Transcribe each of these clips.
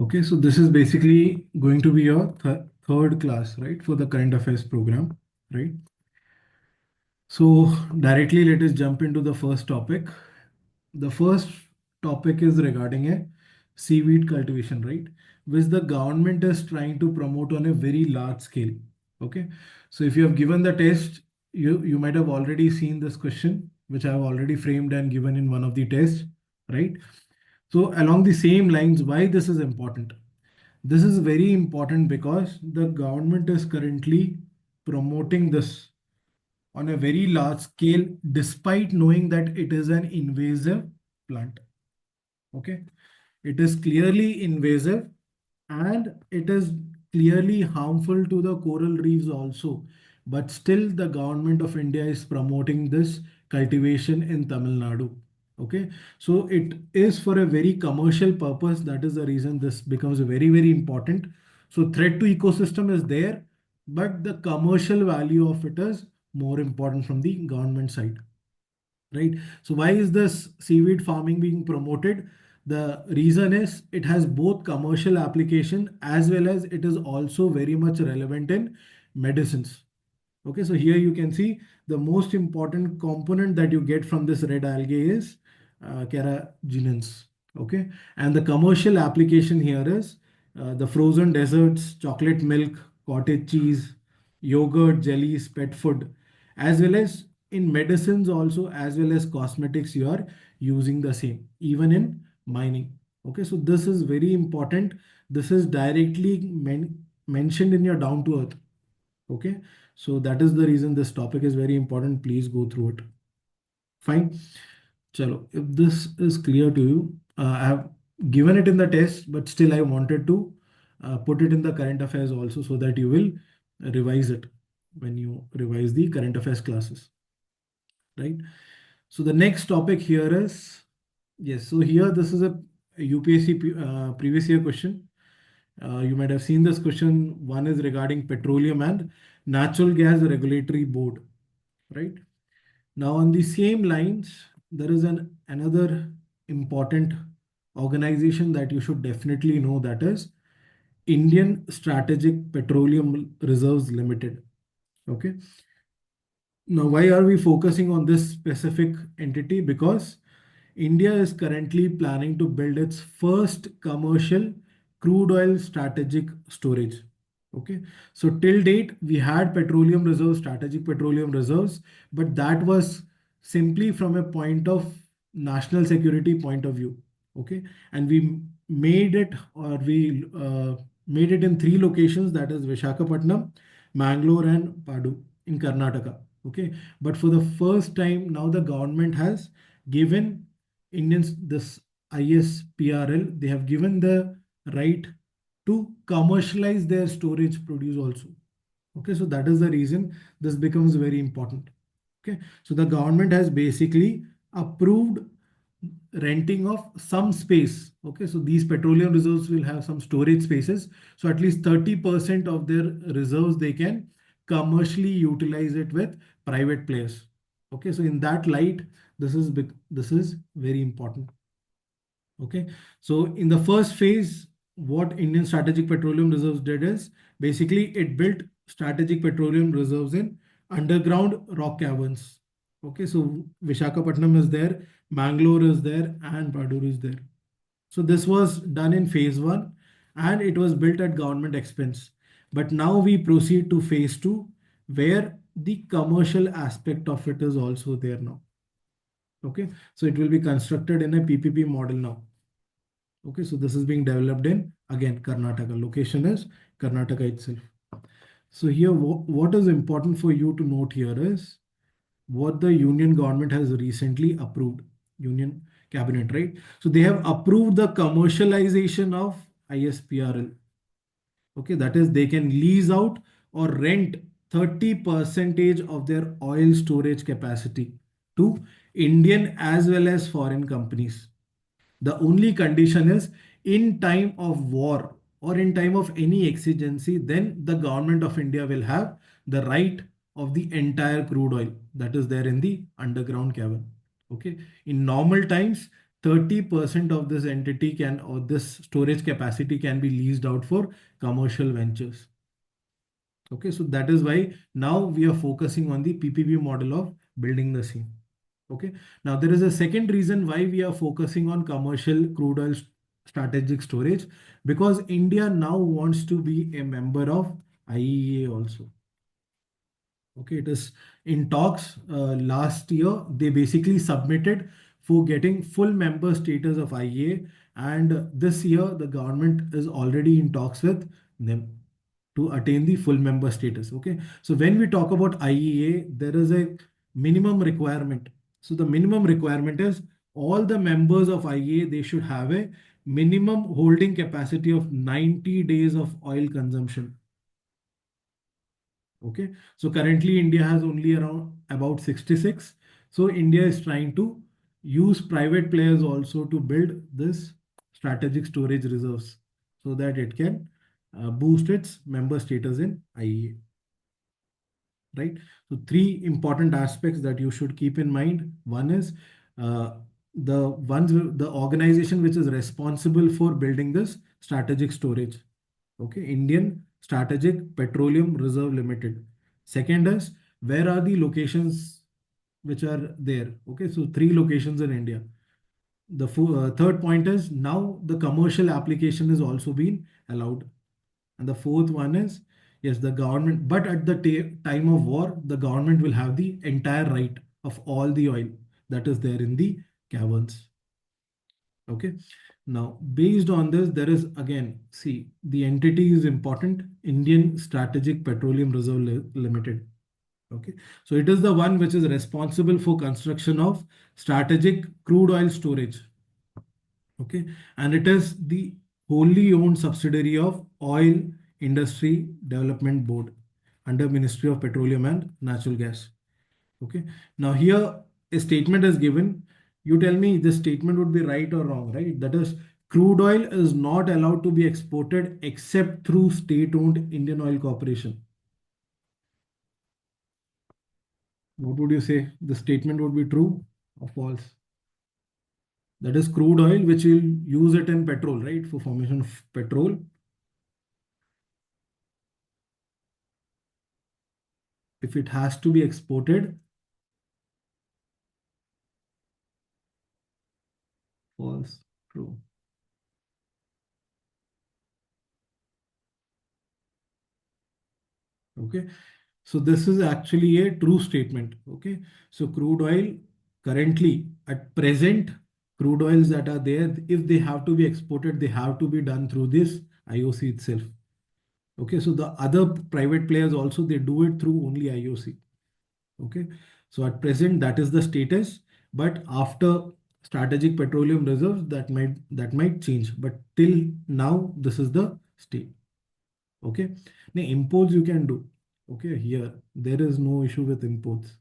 Okay, so this is basically going to be your third class, right, for the current affairs program, right? So directly let us jump into the first topic. The first topic is regarding a seaweed cultivation, right? Which the government is trying to promote on a very large scale. Okay, so if you have given the test, you might have already seen this question, which I have already framed and given in one of the tests, right? So along the same lines, why this is important? This is very important because the government is currently promoting this on a very large scale, despite knowing that it is an invasive plant. Okay, it is clearly invasive and it is clearly harmful to the coral reefs also. But still, the government of India is promoting this cultivation in Tamil Nadu. Okay, so it is for a very commercial purpose. That is the reason this becomes very, very important. So, threat to ecosystem is there, but the commercial value of it is more important from the government side, right? So why is this seaweed farming being promoted? The reason is it has both commercial application as well as it is also very much relevant in medicines. Okay, so here you can see the most important component that you get from this red algae is carrageenans. Okay, and the commercial application here is the frozen desserts, chocolate milk, cottage cheese, yogurt, jellies, pet food, as well as in medicines also, as well as cosmetics. You are using the same, even in mining. Okay, so this is very important. This is directly mentioned in your down to earth. Okay, so that is the reason this topic is very important. Please go through it. Fine. Chalo, if this is clear to you, I have given it in the test, but still I wanted to put it in the current affairs also so that you will revise it when you revise the current affairs classes, right? So the next topic here is, yes, so here this is a UPSC previous year question. You might have seen this question. One is regarding petroleum and natural gas regulatory board, right? Now on the same lines, there is another important organization that you should definitely know, that is Indian Strategic Petroleum Reserves Limited. Okay. Now, why are we focusing on this specific entity? Because India is currently planning to build its first commercial crude oil strategic storage. Okay, so till date, we had petroleum reserves, strategic petroleum reserves, but that was simply from a point of national security point of view. Okay, and we made it, or we made it in three locations, that is Vishakhapatnam, Mangalore, and Padu in Karnataka. Okay, but for the first time now the government has given Indians this ISPRL, they have given the right to commercialize their storage produce also. Okay, so that is the reason this becomes very important. Okay, so the government has basically approved renting of some space. Okay, so these petroleum reserves will have some storage spaces. So at least 30% of their reserves they can commercially utilize it with private players. Okay, so in that light, this is very important. Okay, so in the first phase, what Indian Strategic Petroleum Reserves did is basically it built strategic petroleum reserves in underground rock caverns. Okay, so Vishakhapatnam is there, Mangalore is there, and Padur is there. So this was done in phase one and it was built at government expense. But now we proceed to phase two, where the commercial aspect of it is also there now. Okay, so it will be constructed in a PPP model now. Okay, so this is being developed in, again, Karnataka. Location is Karnataka itself. So here, what is important for you to note here is what the union government has recently approved, union cabinet, right? So they have approved the commercialization of ISPRL. Okay, that is they can lease out or rent 30% of their oil storage capacity to Indian as well as foreign companies. The only condition is in time of war or in time of any exigency, then the government of India will have the right of the entire crude oil that is there in the underground cavern. Okay. In normal times, 30% of this entity can, or this storage capacity can be leased out for commercial ventures. Okay, so that is why now we are focusing on the PPP model of building the same. Okay, now there is a second reason why we are focusing on commercial crude oil strategic storage, because India now wants to be a member of IEA also. Okay, it is in talks. Last year, they basically submitted for getting full member status of IEA, and this year the government is already in talks with them to attain the full member status. Okay, so when we talk about IEA, there is a minimum requirement. So the minimum requirement is all the members of IEA, they should have a minimum holding capacity of 90 days of oil consumption. Okay, so currently India has only around about 66. So India is trying to use private players also to build this strategic storage reserves so that it can boost its member status in IEA. Right. So three important aspects that you should keep in mind. One is uh, the organization which is responsible for building this strategic storage. Okay, Indian Strategic Petroleum Reserve Limited. Second is where are the locations which are there. Okay, so three locations in India. The third point is now the commercial application is also being allowed. And the fourth one is yes, the government, but at the time of war, the government will have the entire right of all the oil that is there in the caverns. Okay. Now, based on this, there is again, see, the entity is important, Indian Strategic Petroleum Reserve Limited. Okay. So it is the one which is responsible for construction of strategic crude oil storage. Okay. And it is the wholly owned subsidiary of Oil Industry Development Board under Ministry of Petroleum and Natural Gas. Okay. Now here a statement is given. You tell me this statement would be right or wrong, right? That is, crude oil is not allowed to be exported except through state-owned Indian Oil Corporation. What would you say? The statement would be true or false? That is crude oil, which will use it in petrol, right? For formation of petrol. If it has to be exported, false, true. Okay. So this is actually a true statement. Okay. So crude oil currently at present, crude oils that are there, if they have to be exported, they have to be done through this IOC itself. Okay. So the other private players also, they do it through only IOC. Okay. So at present, that is the status. But after strategic petroleum reserves, that might change. But till now, this is the state. Okay. Now imports you can do. Okay, here there is no issue with imports.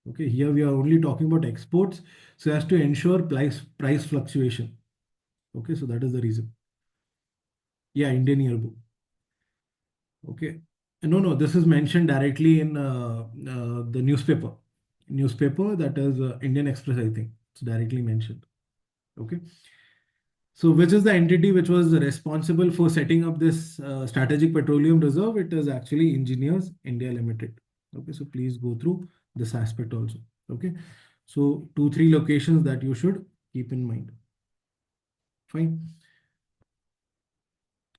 Okay, here we are only talking about exports, so as to ensure price fluctuation. Okay, so that is the reason. Yeah, Indian yearbook. Okay, no, this is mentioned directly in the newspaper. Newspaper, that is Indian Express, I think. It's directly mentioned. Okay. So, which is the entity which was responsible for setting up this strategic petroleum reserve? It is actually Engineers India Limited. Okay, so please go through this aspect also. Okay, so 2, 3 locations that you should keep in mind. Fine.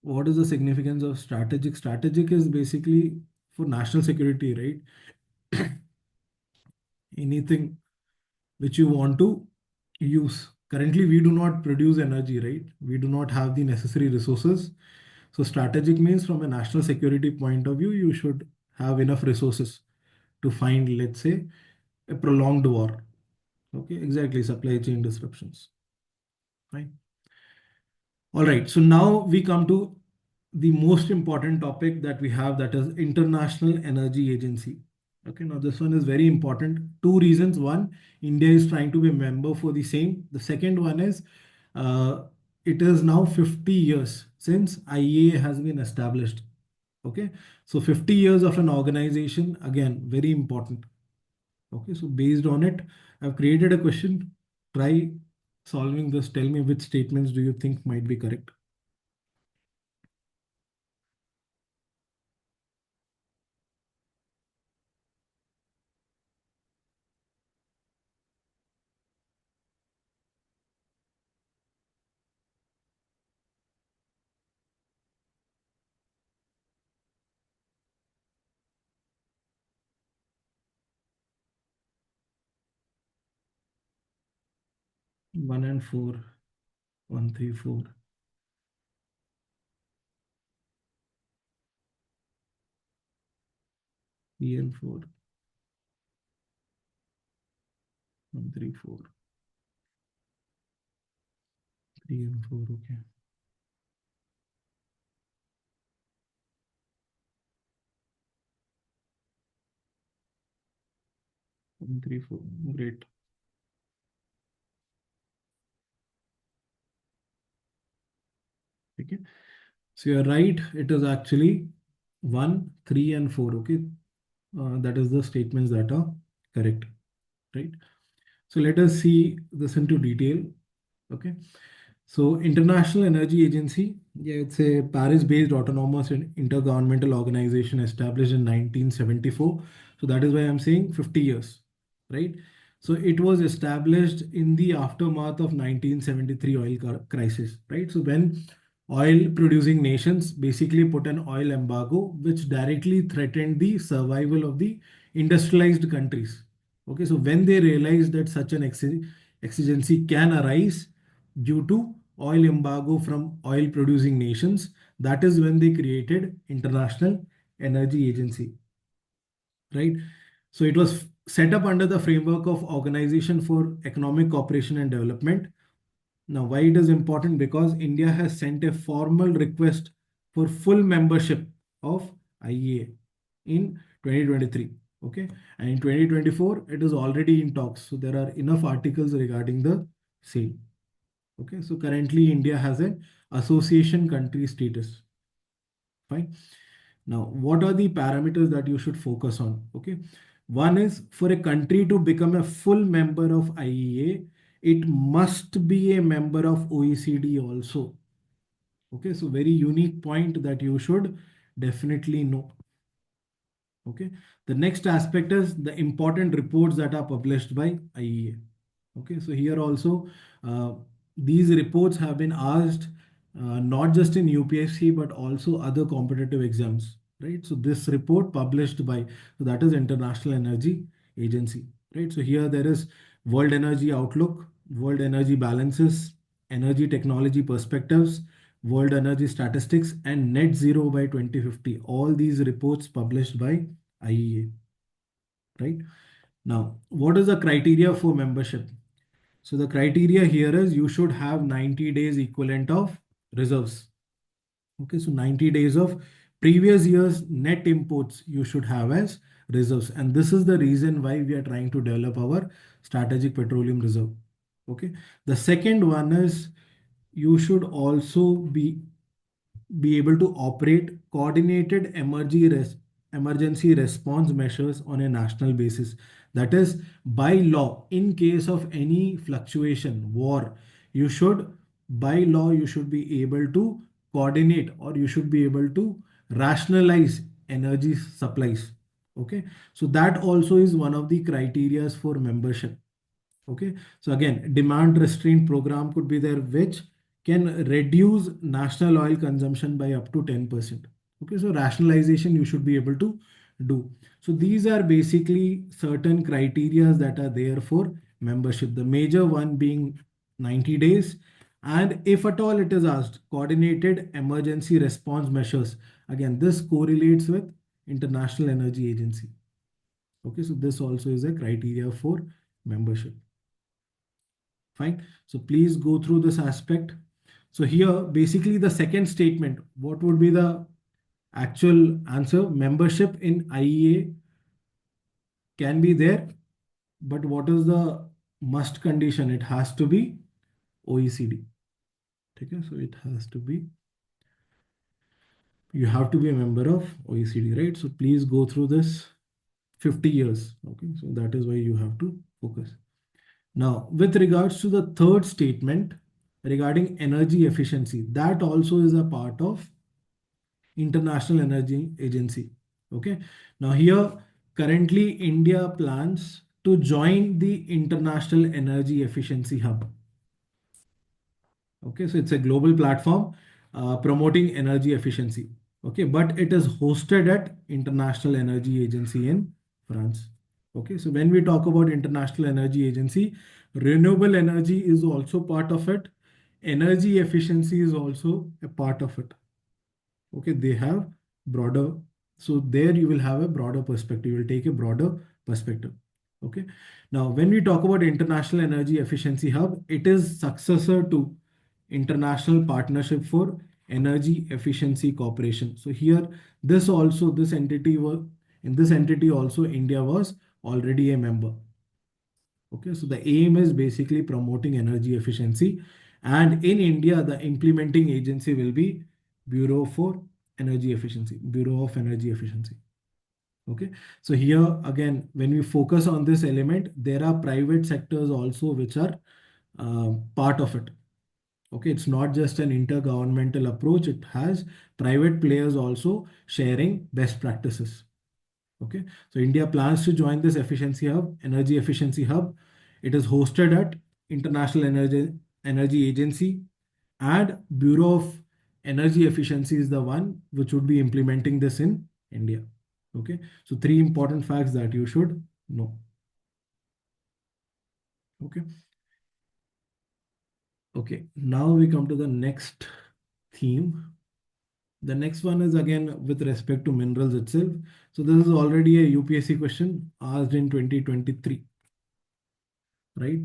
What is the significance of strategic? Strategic is basically for national security, right? Anything which you want to use. Currently, we do not produce energy, right? We do not have the necessary resources. So strategic means from a national security point of view, you should have enough resources to find, let's say, a prolonged war. Okay, exactly, supply chain disruptions. Fine. All right, so now we come to the most important topic that we have, that is International Energy Agency. Okay, now this one is very important. Two reasons. One, India is trying to be a member for the same. The second one is uh, it is now 50 years since IEA has been established. Okay, so 50 years of an organization, again, very important. Okay, so based on it, I've created a question. Try solving this, tell me which statements do you think might be correct? One and four. One, three, four. Three and four. One, three, four. Three and four. Okay. One, three, four. Great. Okay. So you're right. It is actually one, three, and four. Okay. That is the statements that are correct. Right. So let us see this into detail. Okay. So International Energy Agency, yeah, it's a Paris-based autonomous and intergovernmental organization established in 1974. So that is why I'm saying 50 years, right? So it was established in the aftermath of 1973 oil crisis, right? So when oil producing nations basically put an oil embargo, which directly threatened the survival of the industrialized countries. Okay, so when they realized that such an exigency can arise due to oil embargo from oil producing nations, that is when they created International Energy Agency, right? So it was set up under the framework of Organization for Economic Cooperation and Development. Now, why it is important? Because India has sent a formal request for full membership of IEA in 2023. Okay, and in 2024, it is already in talks. So there are enough articles regarding the same. Okay, so currently India has an association country status. Fine. Now, what are the parameters that you should focus on? Okay, one is for a country to become a full member of IEA, it must be a member of OECD also. Okay, so very unique point that you should definitely know. Okay, the next aspect is the important reports that are published by IEA. Okay, so here also uh, these reports have been asked not just in UPSC but also other competitive exams, right? So this report published by, so that is International Energy Agency, right? So here there is World Energy Outlook, World Energy Balances, Energy Technology Perspectives, World Energy Statistics, and Net Zero by 2050. All these reports published by IEA, right? Now, what is the criteria for membership? So the criteria here is you should have 90 days equivalent of reserves. Okay, so 90 days of previous year's net imports you should have as reserves. And this is the reason why we are trying to develop our strategic petroleum reserve. Okay, the second one is you should also be able to operate coordinated emergency response measures on a national basis. That is, by law, in case of any fluctuation, war, you should, by law, you should be able to coordinate or you should be able to rationalize energy supplies. Okay, so that also is one of the criterias for membership. Okay, so again, demand restraint program could be there, which can reduce national oil consumption by up to 10%. Okay, so rationalization you should be able to do. So these are basically certain criteria that are there for membership. The major one being 90 days. And if at all it is asked, coordinated emergency response measures. Again, this correlates with International Energy Agency. Okay, so this also is a criteria for membership. Fine. So please go through this aspect. So here, basically the second statement, what would be the actual answer? Membership in IEA can be there, but what is the must condition? It has to be OECD. Okay, so it has to be, you have to be a member of OECD, right? So please go through this 50 years. Okay, so that is why you have to focus. Now, with regards to the third statement regarding energy efficiency, that also is a part of International Energy Agency. Okay. Now, here currently India plans to join the International Energy Efficiency Hub. Okay, so it's a global platform promoting energy efficiency. Okay, but it is hosted at International Energy Agency in France. Okay, so when we talk about International Energy Agency, renewable energy is also part of it. Energy efficiency is also a part of it. Okay, they have broader, so there you will have a broader perspective. You will take a broader perspective. Okay, now when we talk about International Energy Efficiency Hub, it is successor to International Partnership for Energy Efficiency Cooperation. So here, this entity was, in this entity also India was already a member. Okay, so the aim is basically promoting energy efficiency, and in India, the implementing agency will be Bureau for Energy Efficiency, Bureau of Energy Efficiency. Okay, so here again, when we focus on this element, there are private sectors also which are part of it. Okay, it's not just an intergovernmental approach, it has private players also sharing best practices. Okay, so India plans to join this efficiency hub, energy efficiency hub. It is hosted at International Energy Agency, and Bureau of Energy Efficiency is the one which would be implementing this in India. Okay, so three important facts that you should know. Okay. Okay, now we come to the next theme. The next one is again with respect to minerals itself. So this is already a UPSC question asked in 2023, right?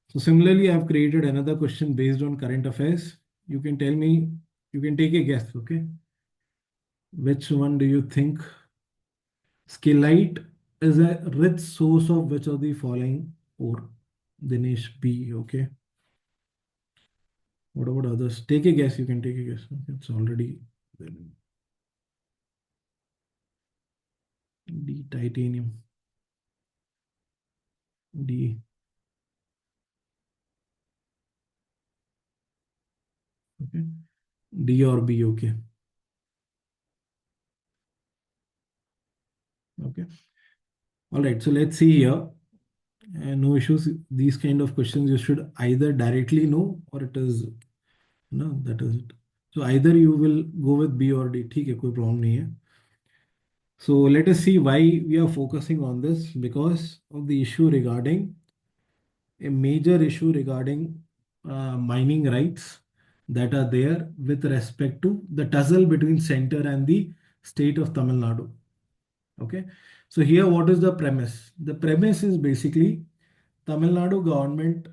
So similarly, I've created another question based on current affairs. You can tell me, you can take a guess, okay? Which one do you think? Skillite is a rich source of which of the following ore? Dinesh B, okay? What about others? Take a guess, you can take a guess. Okay, it's already there. D, titanium. D. Okay. D or B, okay. Okay. All right. So let's see here. No issues. These kind of questions you should either directly know or it is no, that is it. So either you will go with B or D. ठीक है, कोई problem नहीं है. So let us see why we are focusing on this, because of the issue regarding a major issue regarding mining rights that are there with respect to the tussle between center and the state of Tamil Nadu. Okay. So here, what is the premise? The premise is basically Tamil Nadu government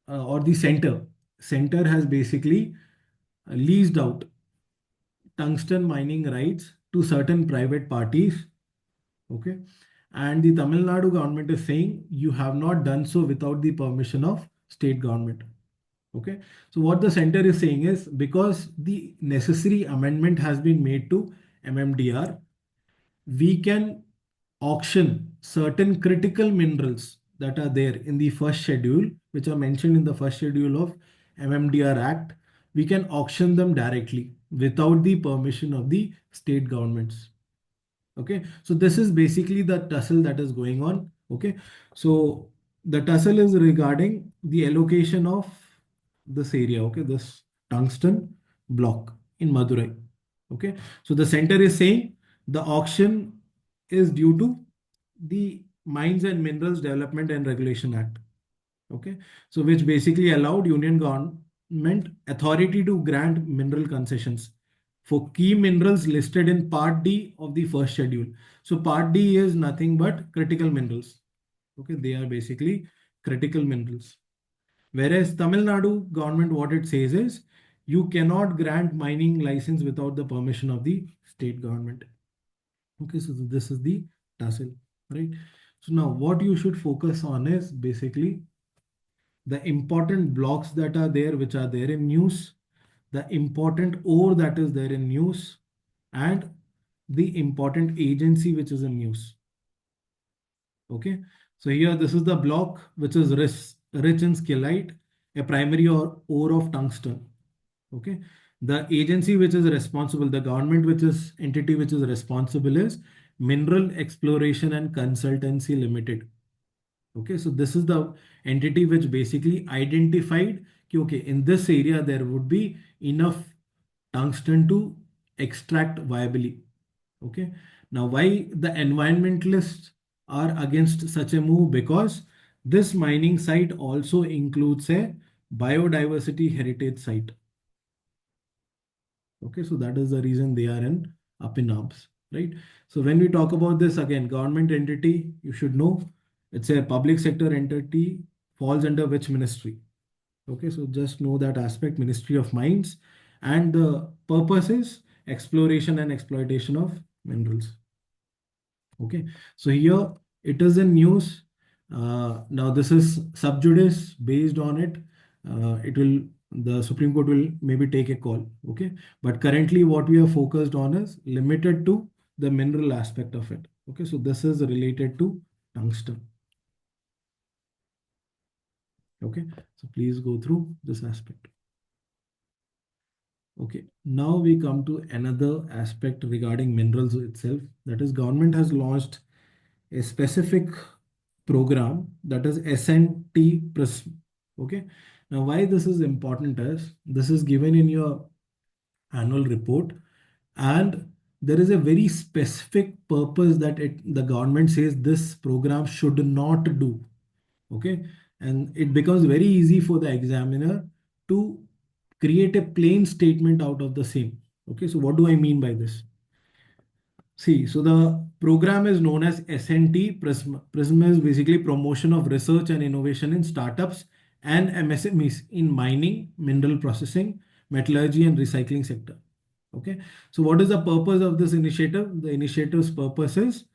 or the center has basically leased out tungsten mining rights to certain private parties. Okay. And the Tamil Nadu government is saying you have not done so without the permission of state government. Okay. So what the center is saying is, because the necessary amendment has been made to MMDR, we can auction certain critical minerals that are there in the first schedule, which are mentioned in the first schedule of MMDR Act. We can auction them directly without the permission of the state governments. Okay, so this is basically the tussle that is going on. Okay, so the tussle is regarding the allocation of this area. Okay, this tungsten block in Madurai. Okay, so the center is saying the auction is due to the Mines and Minerals Development and Regulation Act. Okay, so which basically allowed union government authority to grant mineral concessions for key minerals listed in Part D of the first schedule. So Part D is nothing but critical minerals. Okay, they are basically critical minerals. Whereas Tamil Nadu government, what it says is you cannot grant mining license without the permission of the state government. Okay, so this is the tussle, right? So now what you should focus on is basically the important blocks that are there, which are there in news, the important ore that is there in news, and the important agency which is in news. Okay, so here this is the block which is rich in skillite, a primary or ore of tungsten. Okay. The agency which is responsible, the government which is entity which is responsible is Mineral Exploration and Consultancy Limited. Okay, so this is the entity which basically identified okay, in this area there would be enough tungsten to extract viably. Okay, now why the environmentalists are against such a move? Because this mining site also includes a biodiversity heritage site. Okay, so that is the reason they are in up in arms, right? So when we talk about this again, government entity, you should know it's a public sector entity, falls under which ministry? Okay, so just know that aspect, Ministry of Mines, and the purpose is exploration and exploitation of minerals. Okay, so here it is in news. Now this is sub judice. Based on it, it will the Supreme Court will maybe take a call. Okay, but currently what we are focused on is limited to the mineral aspect of it. Okay, so this is related to tungsten. Okay, so please go through this aspect. Okay, now we come to another aspect regarding minerals itself. That is, government has launched a specific program, that is S&T Prism. Okay. Now, why this is important is this is given in your annual report, and there is a very specific purpose that the government says this program should not do. Okay. And it becomes very easy for the examiner to create a plain statement out of the same. Okay. So what do I mean by this? See, so the program is known as S&T Prism. Prism is basically promotion of research and innovation in startups and MSMEs in mining, mineral processing, metallurgy, and recycling sector. Okay. So what is the purpose of this initiative? The initiative's purpose is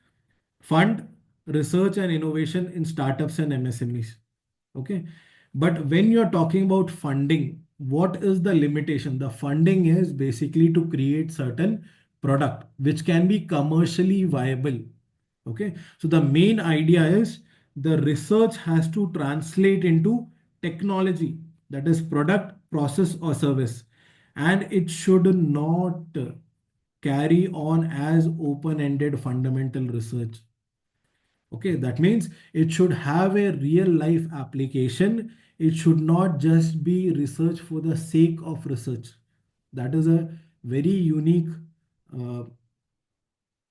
fund research and innovation in startups and MSMEs. Okay. But when you're talking about funding, what is the limitation? The funding is basically to create certain product which can be commercially viable. Okay. So the main idea is the research has to translate into technology, that is product, process, or service. And it should not carry on as open-ended fundamental research. Okay, that means it should have a real life application. It should not just be research for the sake of research. That is a very unique uh,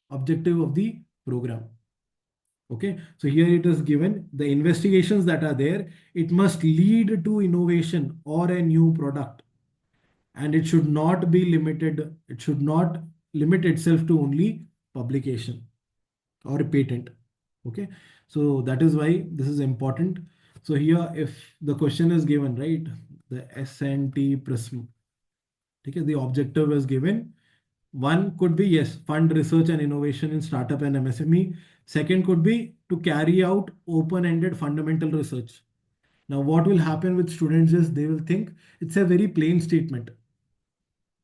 objective of the program. Okay, so here it is given the investigations that are there. It must lead to innovation or a new product, and it should not be limited. It should not limit itself to only publication or a patent. Okay, so that is why this is important. So here if the question is given, right, the S&T Prism, okay, the objective is given. One could be yes, fund research and innovation in startup and MSME. Second could be to carry out open-ended fundamental research. Now what will happen with students is they will think it's a very plain statement.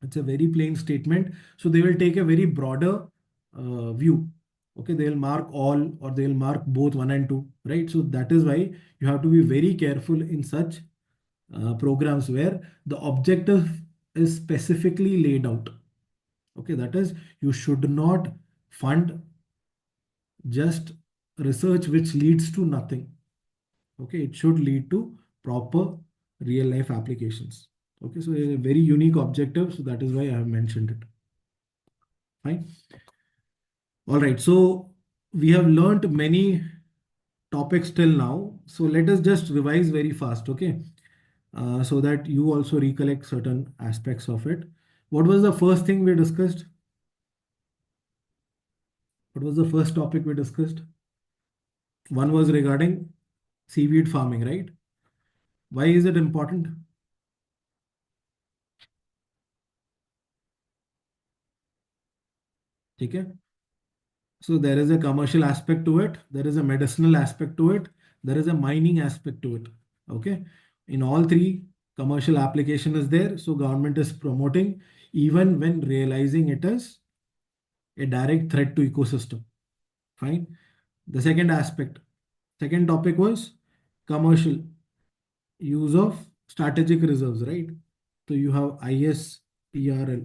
It's a very plain statement. So they will take a very broader view. Okay, they'll mark all or they'll mark both one and two, right? So that is why you have to be very careful in such programs where the objective is specifically laid out. Okay, that is, you should not fund just research which leads to nothing. Okay, it should lead to proper real life applications. Okay, so a very unique objective. So that is why I have mentioned it. Fine. All right. So we have learned many topics till now. So let us just revise very fast. Okay. So that you also recollect certain aspects of it. What was the first thing we discussed? What was the first topic we discussed? One was regarding seaweed farming, right? Why is it important? Okay. So there is a commercial aspect to it. There is a medicinal aspect to it. There is a mining aspect to it. Okay. In all three, commercial application is there. So government is promoting even when realizing it is a direct threat to ecosystem. Fine. The second aspect, second topic was commercial. use of strategic reserves, right? So you have IS, ERL.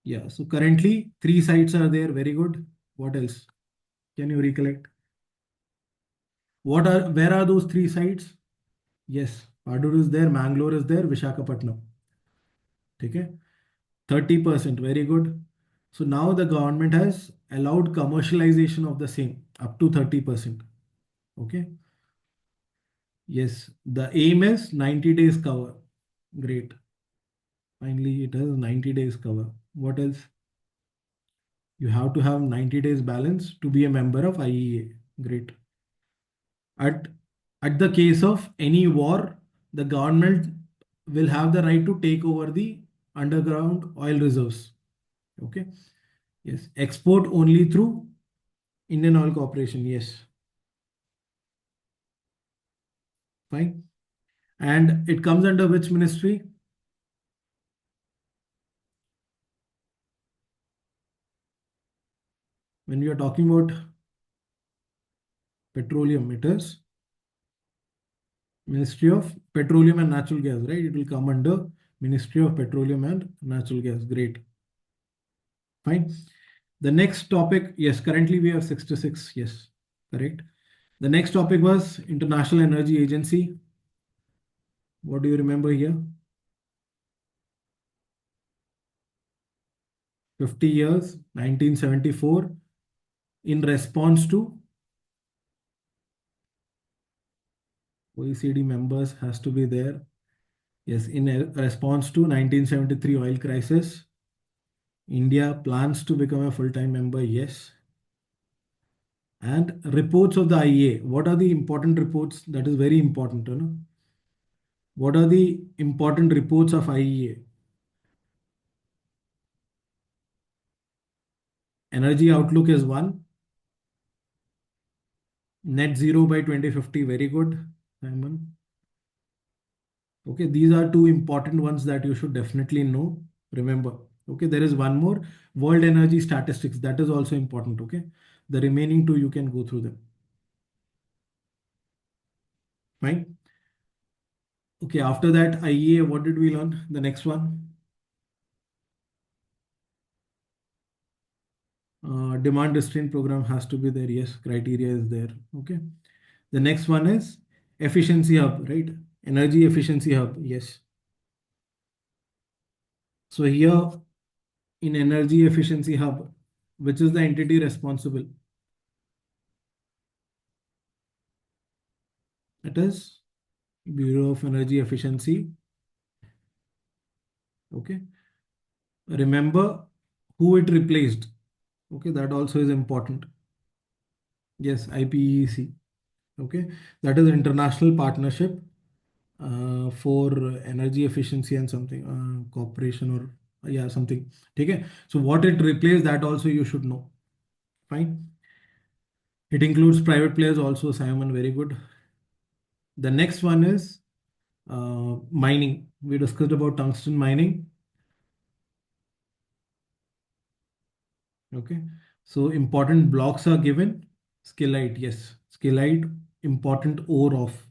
Yeah, so currently three sites are there. Very good. What else? Can you recollect? Where are those three sites? Yes, Padur is there, Mangalore is there, Vishakhapatnam. Okay, 30%. Very good. So now the government has allowed commercialization of the same up to 30%. Okay. Yes, the aim is 90 days cover. Great. Finally, it has 90 days cover. What else? You have to have 90 days balance to be a member of IEA. Great. At at the case of any war, the government will have the right to take over the underground oil reserves. Okay. Yes. Export only through Indian Oil Corporation. Yes. Fine. And it comes under which ministry? When we are talking about petroleum, it is Ministry of Petroleum and Natural Gas, right? It will come under Ministry of Petroleum and Natural Gas. Great. Fine. The next topic, yes, currently we have 66. Yes, correct. The next topic was International Energy Agency. What do you remember here? 50 years, 1974, in response to OECD members has to be there. Yes, in a response to 1973 oil crisis, India plans to become a full-time member. Yes. And reports of the IEA. What are the important reports? That is very important. You know? What are the important reports of IEA? Energy outlook is one. Net zero by 2050. Very good, Simon. Okay, these are two important ones that you should definitely know. Remember. Okay, there is one more. World energy statistics. That is also important. Okay. The remaining two, you can go through them. Fine. Okay, after that, IEA, what did we learn? The next one. Demand restraint program has to be there. Yes, criteria is there. Okay. The next one is efficiency hub, right? Energy efficiency hub. Yes. So here in energy efficiency hub, which is the entity responsible? It is Bureau of Energy Efficiency. Okay. Remember who it replaced. Okay, that also is important. Yes, IPEC. Okay, that is International Partnership for Energy Efficiency and something cooperation or yeah something. Okay, so what it replaced, that also you should know. Fine. It includes private players also. Simon, very good. The next one is mining. We discussed about tungsten mining. Okay, so important blocks are given. Skillite, yes, skillite, important ore of.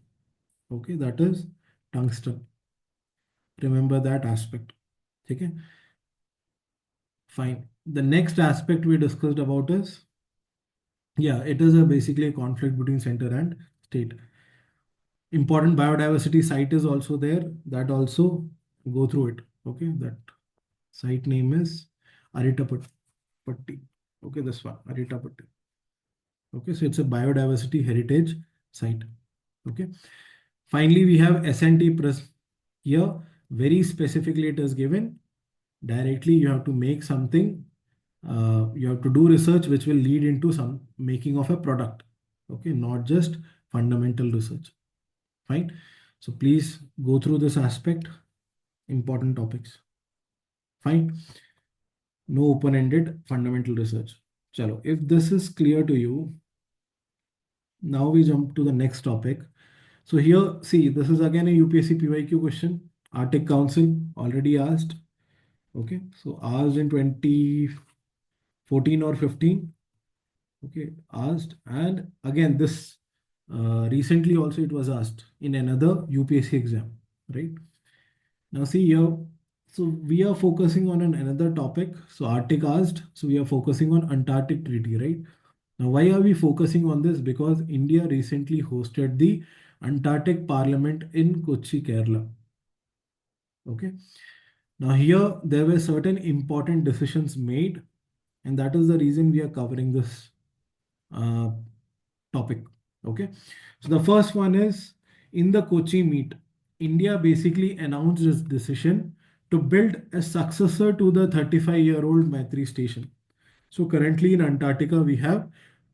Okay, that is tungsten. Remember that aspect. Okay, fine. The next aspect we discussed about is, yeah, it is basically a conflict between center and state. Important biodiversity site is also there. That also go through it. Okay, that site name is Aritapatti. Okay, this one, Aritapatti. Okay, so it's a biodiversity heritage site. Okay. Finally, we have S&T press. Here, very specifically, it is given directly. You have to make something. You have to do research which will lead into some making of a product. Okay, not just fundamental research. Fine. So please go through this aspect. Important topics. Fine. No open-ended fundamental research. Chalo. If this is clear to you, now we jump to the next topic. So here, see, this is again a UPSC PYQ question. Arctic Council already asked. Okay, so asked in 2014 or 15. Okay, asked, and again this Recently also it was asked in another UPSC exam, right? Now see here, so we are focusing on another topic. So Arctic asked, so we are focusing on Antarctic Treaty, right? Now why are we focusing on this? Because India recently hosted the Antarctic Parliament in Kochi, Kerala. Okay. Now here there were certain important decisions made, and that is the reason we are covering this uh, topic. Okay. So the first one is in the Kochi meet, India basically announced its decision to build a successor to the 35-year-old Maitri station. So currently in Antarctica, we have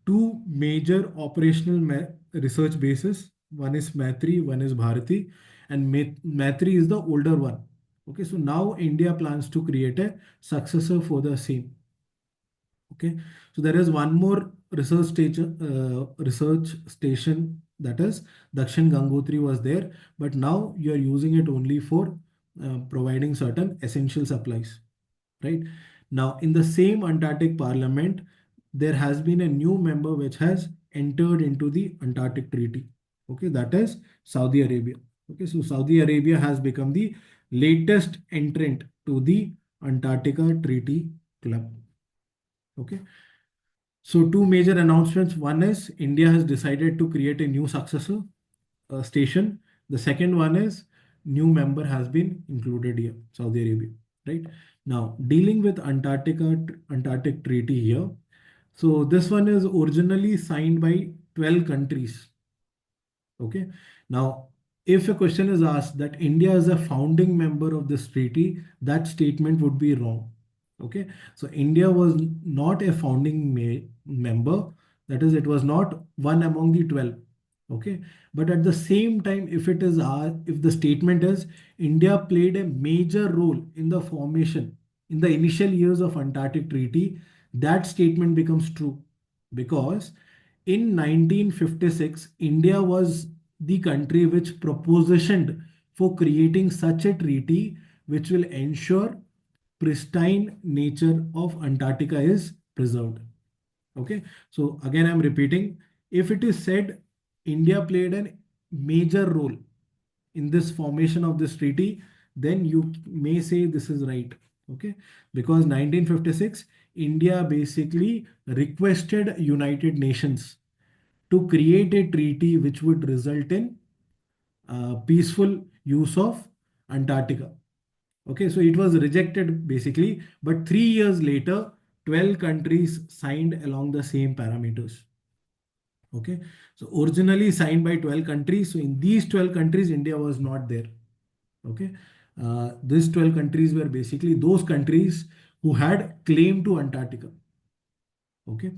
two major operational research bases. One is Maitri, one is Bharati, and Maitri is the older one. Okay, so now India plans to create a successor for the same. Okay, so there is one more research station, that is Dakshin Gangotri was there, but now you are using it only for providing certain essential supplies, right? Now, in the same Antarctic Parliament, there has been a new member which has entered into the Antarctic Treaty. Okay, that is Saudi Arabia. Okay, so Saudi Arabia has become the latest entrant to the Antarctica Treaty Club. Okay, so two major announcements. One is India has decided to create a new successor station. The second one is new member has been included here, Saudi Arabia, right? Now, dealing with Antarctic Treaty here. So this one is originally signed by 12 countries. Okay. Now, if a question is asked that India is a founding member of this treaty, that statement would be wrong. Okay. So India was not a founding member. That is, it was not one among the 12. Okay. But at the same time, if the statement is India played a major role in the formation in the initial years of Antarctic Treaty, that statement becomes true because in 1956, India was the country which propositioned for creating such a treaty which will ensure pristine nature of Antarctica is preserved. Okay, so again, I'm repeating, if it is said India played a major role in this formation of this treaty, then you may say this is right. Okay, because 1956, India basically requested United Nations to create a treaty which would result in peaceful use of Antarctica. Okay, so it was rejected basically, but 3 years later, 12 countries signed along the same parameters. Okay, so originally signed by 12 countries. So in these 12 countries, India was not there. Okay, these 12 countries were basically those countries who had claim to Antarctica. Okay,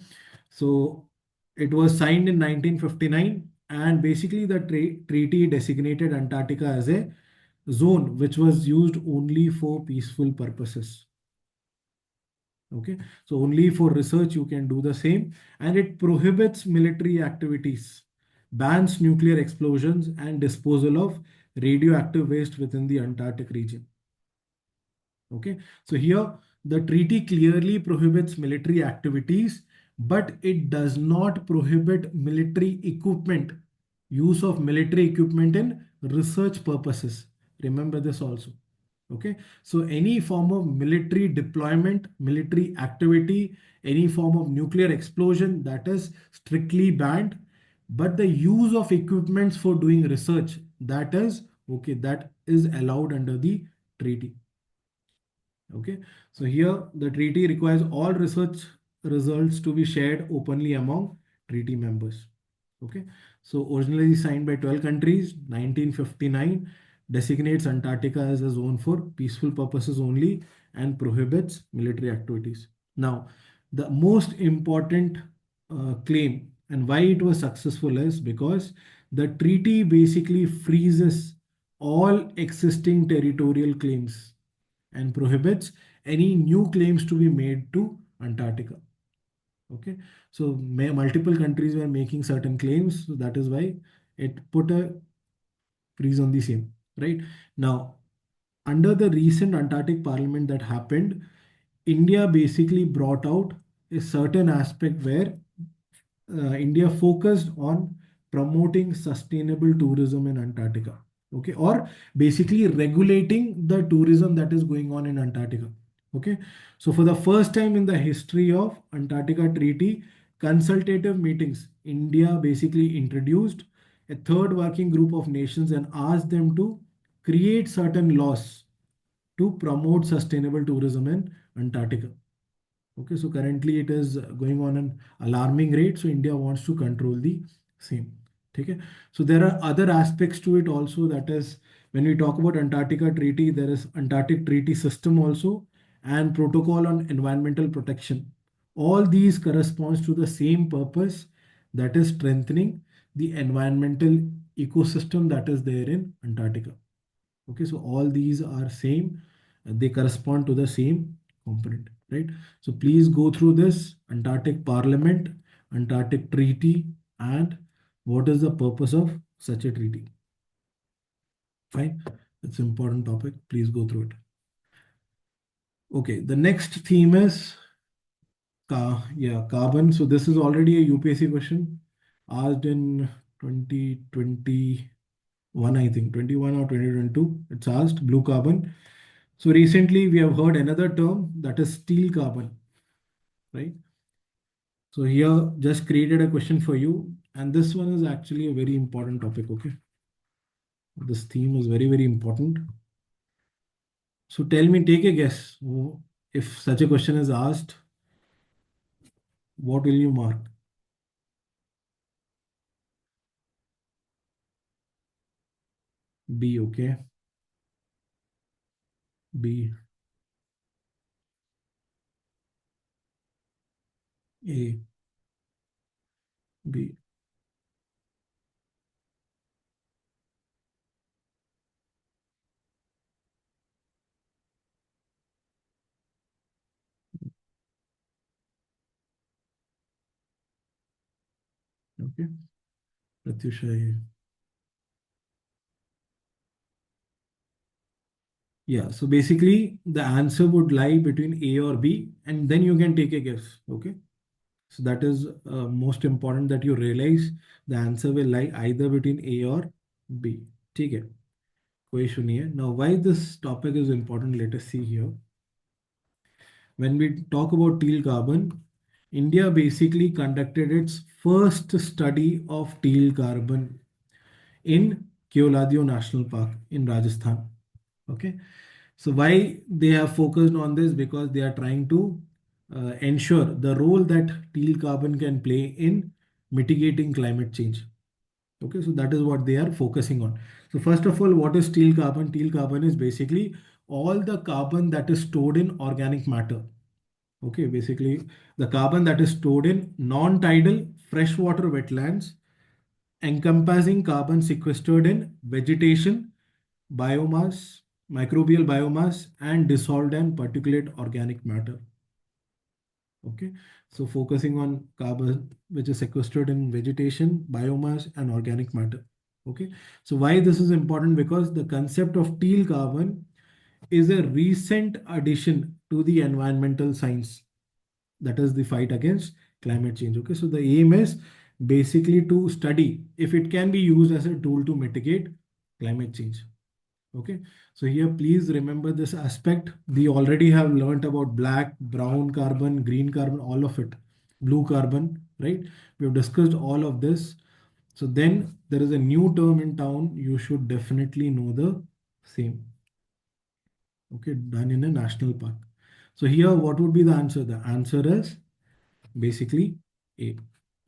so it was signed in 1959, and basically the treaty designated Antarctica as a zone which was used only for peaceful purposes. Okay, so only for research you can do the same, and it prohibits military activities, bans nuclear explosions, and disposal of radioactive waste within the Antarctic region. Okay, so here the treaty clearly prohibits military activities, but it does not prohibit military equipment, use of military equipment in research purposes. Remember this also. Okay, so any form of military deployment, military activity, any form of nuclear explosion, that is strictly banned. But the use of equipments for doing research, that is okay, that is allowed under the treaty. Okay, so here the treaty requires all research results to be shared openly among treaty members. Okay, so originally signed by 12 countries, 1959 designates Antarctica as a zone for peaceful purposes only and prohibits military activities. Now, the most important claim and why it was successful is because the treaty basically freezes all existing territorial claims and prohibits any new claims to be made to Antarctica. Okay, so multiple countries were making certain claims, so that is why it put a freeze on the same. Right now, under the recent Antarctic Parliament that happened, India basically brought out a certain aspect where India focused on promoting sustainable tourism in Antarctica. Okay, or basically regulating the tourism that is going on in Antarctica. Okay, so for the first time in the history of Antarctica Treaty consultative meetings, India basically introduced a third working group of nations and asked them to create certain laws to promote sustainable tourism in Antarctica. Okay, so currently it is going on an alarming rate. So India wants to control the same. Okay, so there are other aspects to it also. That is, when we talk about Antarctica Treaty, there is Antarctic Treaty System also and Protocol on Environmental Protection. All these corresponds to the same purpose, that is strengthening the environmental ecosystem that is there in Antarctica. Okay, so all these are same, they correspond to the same component, right? So please go through this Antarctic Parliament, Antarctic Treaty, and what is the purpose of such a treaty. Fine, it's an important topic. Please go through it. Okay, the next theme is carbon. So this is already a UPSC question asked in 2021, I think 21 or 2022. It's asked blue carbon. So recently we have heard another term, that is steel carbon, right? So here just created a question for you, and this one is actually a very important topic. Okay, this theme is very, very important. So tell me, take a guess. If such a question is asked, what will you mark? B. Okay, B. A. B. Okay, Pratyusha A. Yeah, so basically the answer would lie between A or B, and then you can take a guess. Okay. So that is most important that you realize the answer will lie either between A or B. ठीक है, कोई issue नहीं है. Now, why this topic is important? Let us see here. When we talk about teal carbon, India basically conducted its first study of teal carbon in Keoladio National Park in Rajasthan. Okay, so why they have focused on this? Because they are trying to ensure the role that teal carbon can play in mitigating climate change. Okay, so that is what they are focusing on. So first of all, what is teal carbon? Teal carbon is basically all the carbon that is stored in organic matter. Okay, basically the carbon that is stored in non-tidal freshwater wetlands, encompassing carbon sequestered in vegetation, biomass, microbial biomass, and dissolved and particulate organic matter. Okay, so focusing on carbon which is sequestered in vegetation, biomass, and organic matter. Okay, so why this is important? Because the concept of teal carbon is a recent addition to the environmental science, that is the fight against climate change. Okay, so the aim is basically to study if it can be used as a tool to mitigate climate change. Okay, so here please remember this aspect. We already have learned about black, brown carbon, green carbon, all of it, blue carbon, right? We have discussed all of this. So then there is a new term in town. You should definitely know the same. Okay, done in a national park. So here, what would be the answer? The answer is basically A.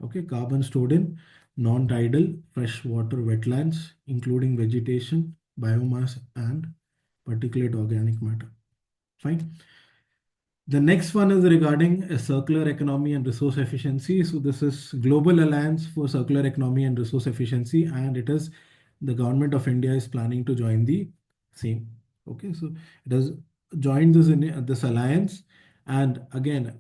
Okay, carbon stored in non-tidal freshwater wetlands, including vegetation, biomass, and particulate organic matter. Fine. The next one is regarding a circular economy and resource efficiency. So this is Global Alliance for Circular Economy and Resource Efficiency, and it is the government of India is planning to join the same. Okay, so it has joined this alliance, and again,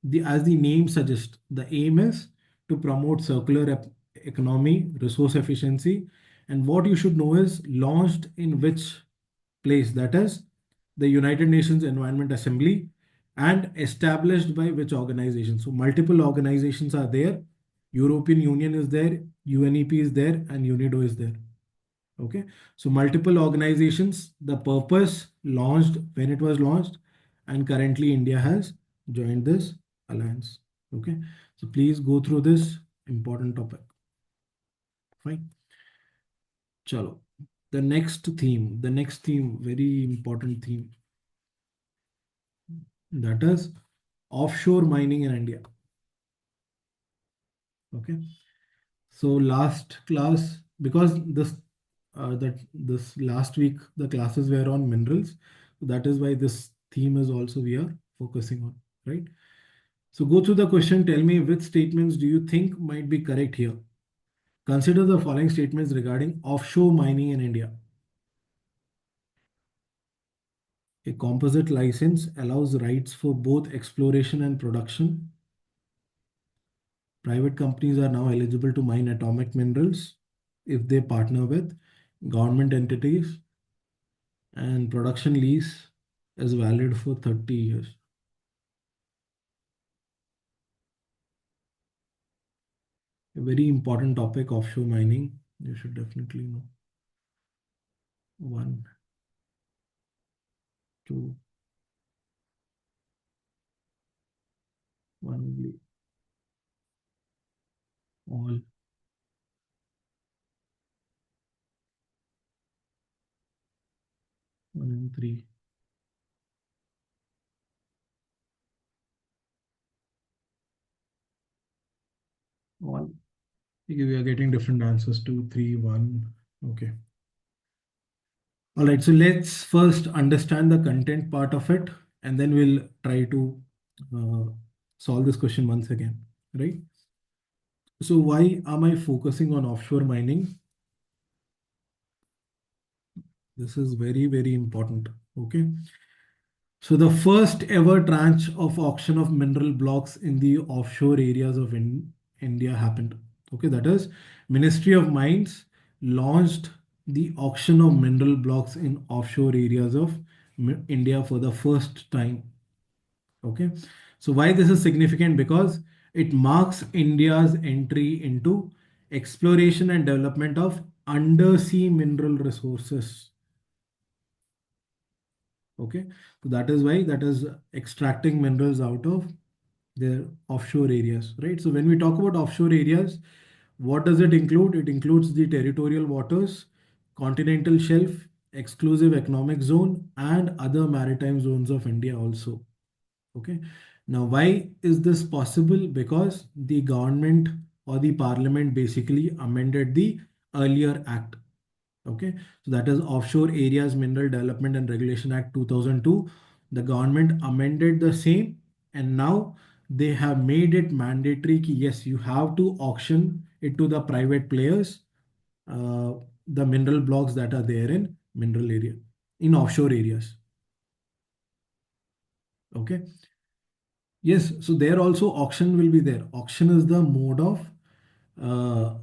the as the name suggests, the aim is to promote circular economy, resource efficiency, and what you should know is launched in which place, that is the United Nations Environment Assembly, and established by which organization. So multiple organizations are there. European Union is there, UNEP is there, and UNIDO is there. Okay, so multiple organizations, the purpose launched when it was launched, and currently India has joined this alliance. Okay, so please go through this important topic. Fine. Chalo. The next theme, very important theme, that is offshore mining in India. Okay. So last class, because this last week the classes were on minerals, so that is why this theme is also we are focusing on, right? So go through the question. Tell me which statements do you think might be correct here. Consider the following statements regarding offshore mining in India. A composite license allows rights for both exploration and production. Private companies are now eligible to mine atomic minerals if they partner with government entities, and production lease is valid for 30 years. A very important topic, offshore mining. You should definitely know. One, two, one only, all, one and three, all. Okay, we are getting different answers. Two, three, one. Okay. All right. So let's first understand the content part of it, and then we'll try to uh, solve this question once again. Right. So why am I focusing on offshore mining? This is very, very important. Okay. So the first ever tranche of auction of mineral blocks in the offshore areas of India happened. Okay, that is Ministry of Mines launched the auction of mineral blocks in offshore areas of India for the first time. Okay, so why this is significant? Because it marks India's entry into exploration and development of undersea mineral resources. Okay, so that is why that is extracting minerals out of their offshore areas, right? So when we talk about offshore areas, what does it include? It includes the territorial waters, continental shelf, exclusive economic zone, and other maritime zones of India also. Okay, now why is this possible? Because the government or the parliament basically amended the earlier act. Okay, so that is Offshore Areas Mineral Development and Regulation Act 2002. The government amended the same, and now they have made it mandatory ki yes, you have to auction it to the private players, uh, the mineral blocks that are there in mineral area, in offshore areas. Okay, yes, so there also auction will be there. Uh,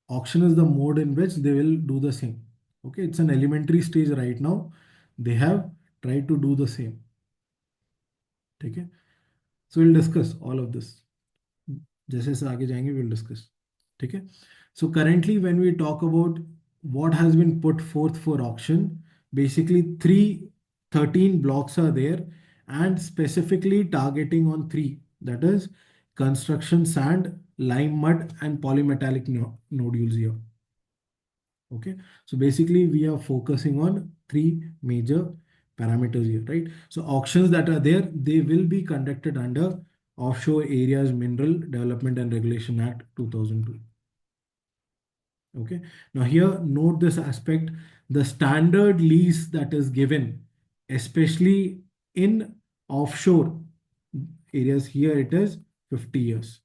auction is the mode in which they will do the same. Okay, it's an elementary stage right now. They have tried to do the same. Okay, so we'll discuss all of this. जैसे जैसे आगे जाएंगे we'll discuss. ठीक है. So currently when we talk about what has been put forth for auction, basically 13 blocks are there, and specifically targeting on three, that is construction sand, lime mud, and polymetallic nodules here. Okay, so basically we are focusing on three major parameters here, right? So auctions that are there, they will be conducted under Offshore Areas Mineral Development and Regulation Act 2002. Okay, now here note this aspect: the standard lease that is given, especially in offshore areas, here it is 50 years.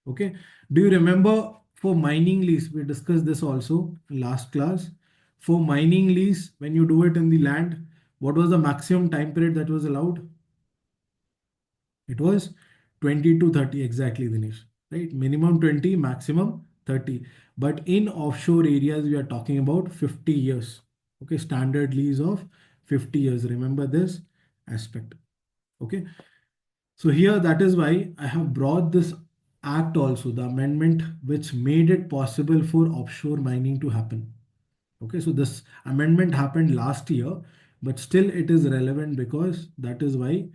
Okay, do you remember for mining lease? We discussed this also in last class. For mining lease, when you do it in the land, what was the maximum time period that was allowed? It was 20 to 30, exactly, Dinesh. Right? Minimum 20, maximum 30. But in offshore areas, we are talking about 50 years. Okay, standard lease of 50 years. Remember this aspect. Okay. So here that is why I have brought this act also, the amendment which made it possible for offshore mining to happen. Okay, so this amendment happened last year, but still it is relevant because that is why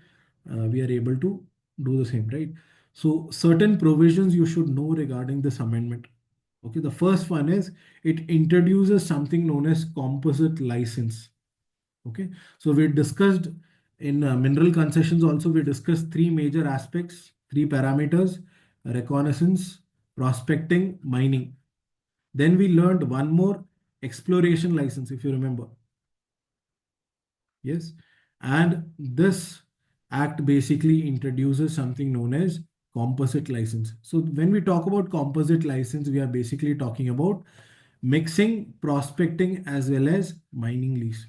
we are able to do the same, right? So certain provisions you should know regarding this amendment. Okay, the first one is it introduces something known as composite license. Okay, so we discussed in mineral concessions also, we discussed three major aspects, three parameters: reconnaissance, prospecting, mining. Then we learned one more, exploration license, if you remember. Yes. And this act basically introduces something known as composite license. So when we talk about composite license, we are basically talking about mixing prospecting as well as mining lease.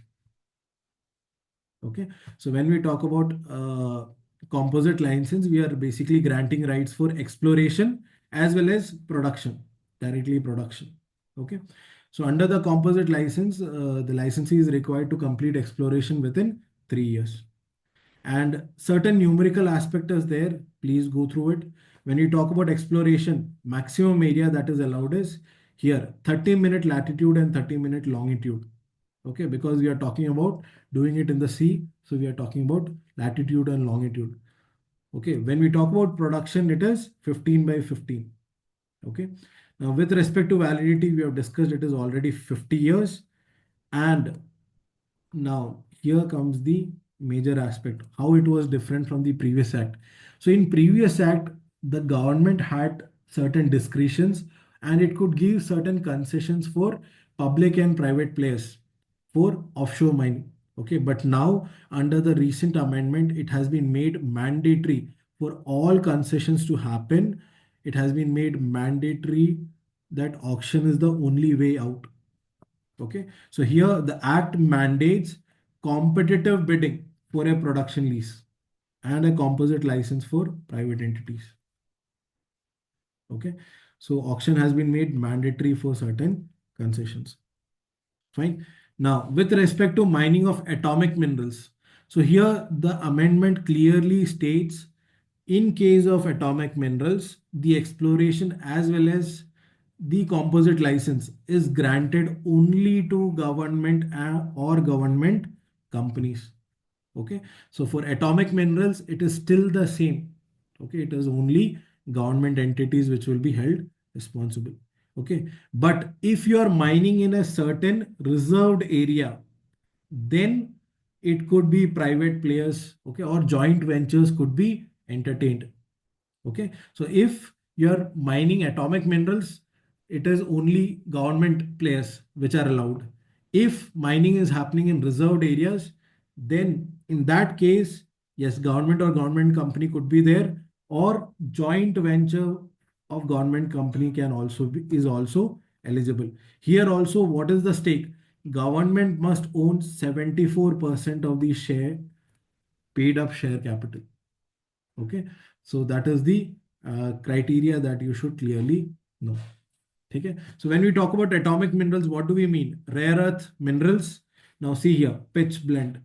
Okay. So when we talk about composite license, we are basically granting rights for exploration as well as production, directly production. Okay. So under the composite license, the licensee is required to complete exploration within 3 years. And certain numerical aspect is there. Please go through it. When you talk about exploration, maximum area that is allowed is here 30-minute latitude and 30-minute longitude. Okay, because we are talking about doing it in the sea. So we are talking about latitude and longitude. Okay, when we talk about production, it is 15 by 15. Okay, now with respect to validity, we have discussed it is already 50 years. And now here comes the major aspect, how it was different from the previous act. So in previous act, the government had certain discretions and it could give certain concessions for public and private players for offshore mining. Okay, but now under the recent amendment, it has been made mandatory for all concessions to happen. It has been made mandatory that auction is the only way out. Okay, so here the act mandates competitive bidding for a production lease and a composite license for private entities. Okay, so auction has been made mandatory for certain concessions. Fine. Now, with respect to mining of atomic minerals, so here the amendment clearly states in case of atomic minerals, the exploration as well as the composite license is granted only to government or government companies. Okay, so for atomic minerals, it is still the same. Okay, it is only government entities which will be held responsible. Okay, but if you are mining in a certain reserved area, then it could be private players, okay, or joint ventures could be entertained. Okay, so if you're mining atomic minerals, it is only government players which are allowed. If mining is happening in reserved areas, then in that case, yes, government or government company could be there, or joint venture of government company can also be, is also eligible. Here also, what is the stake? Government must own 74% of the share, paid up share capital. Okay, so that is the criteria that you should clearly know. Okay, so when we talk about atomic minerals, what do we mean? Rare earth minerals. Now see here, pitch blende.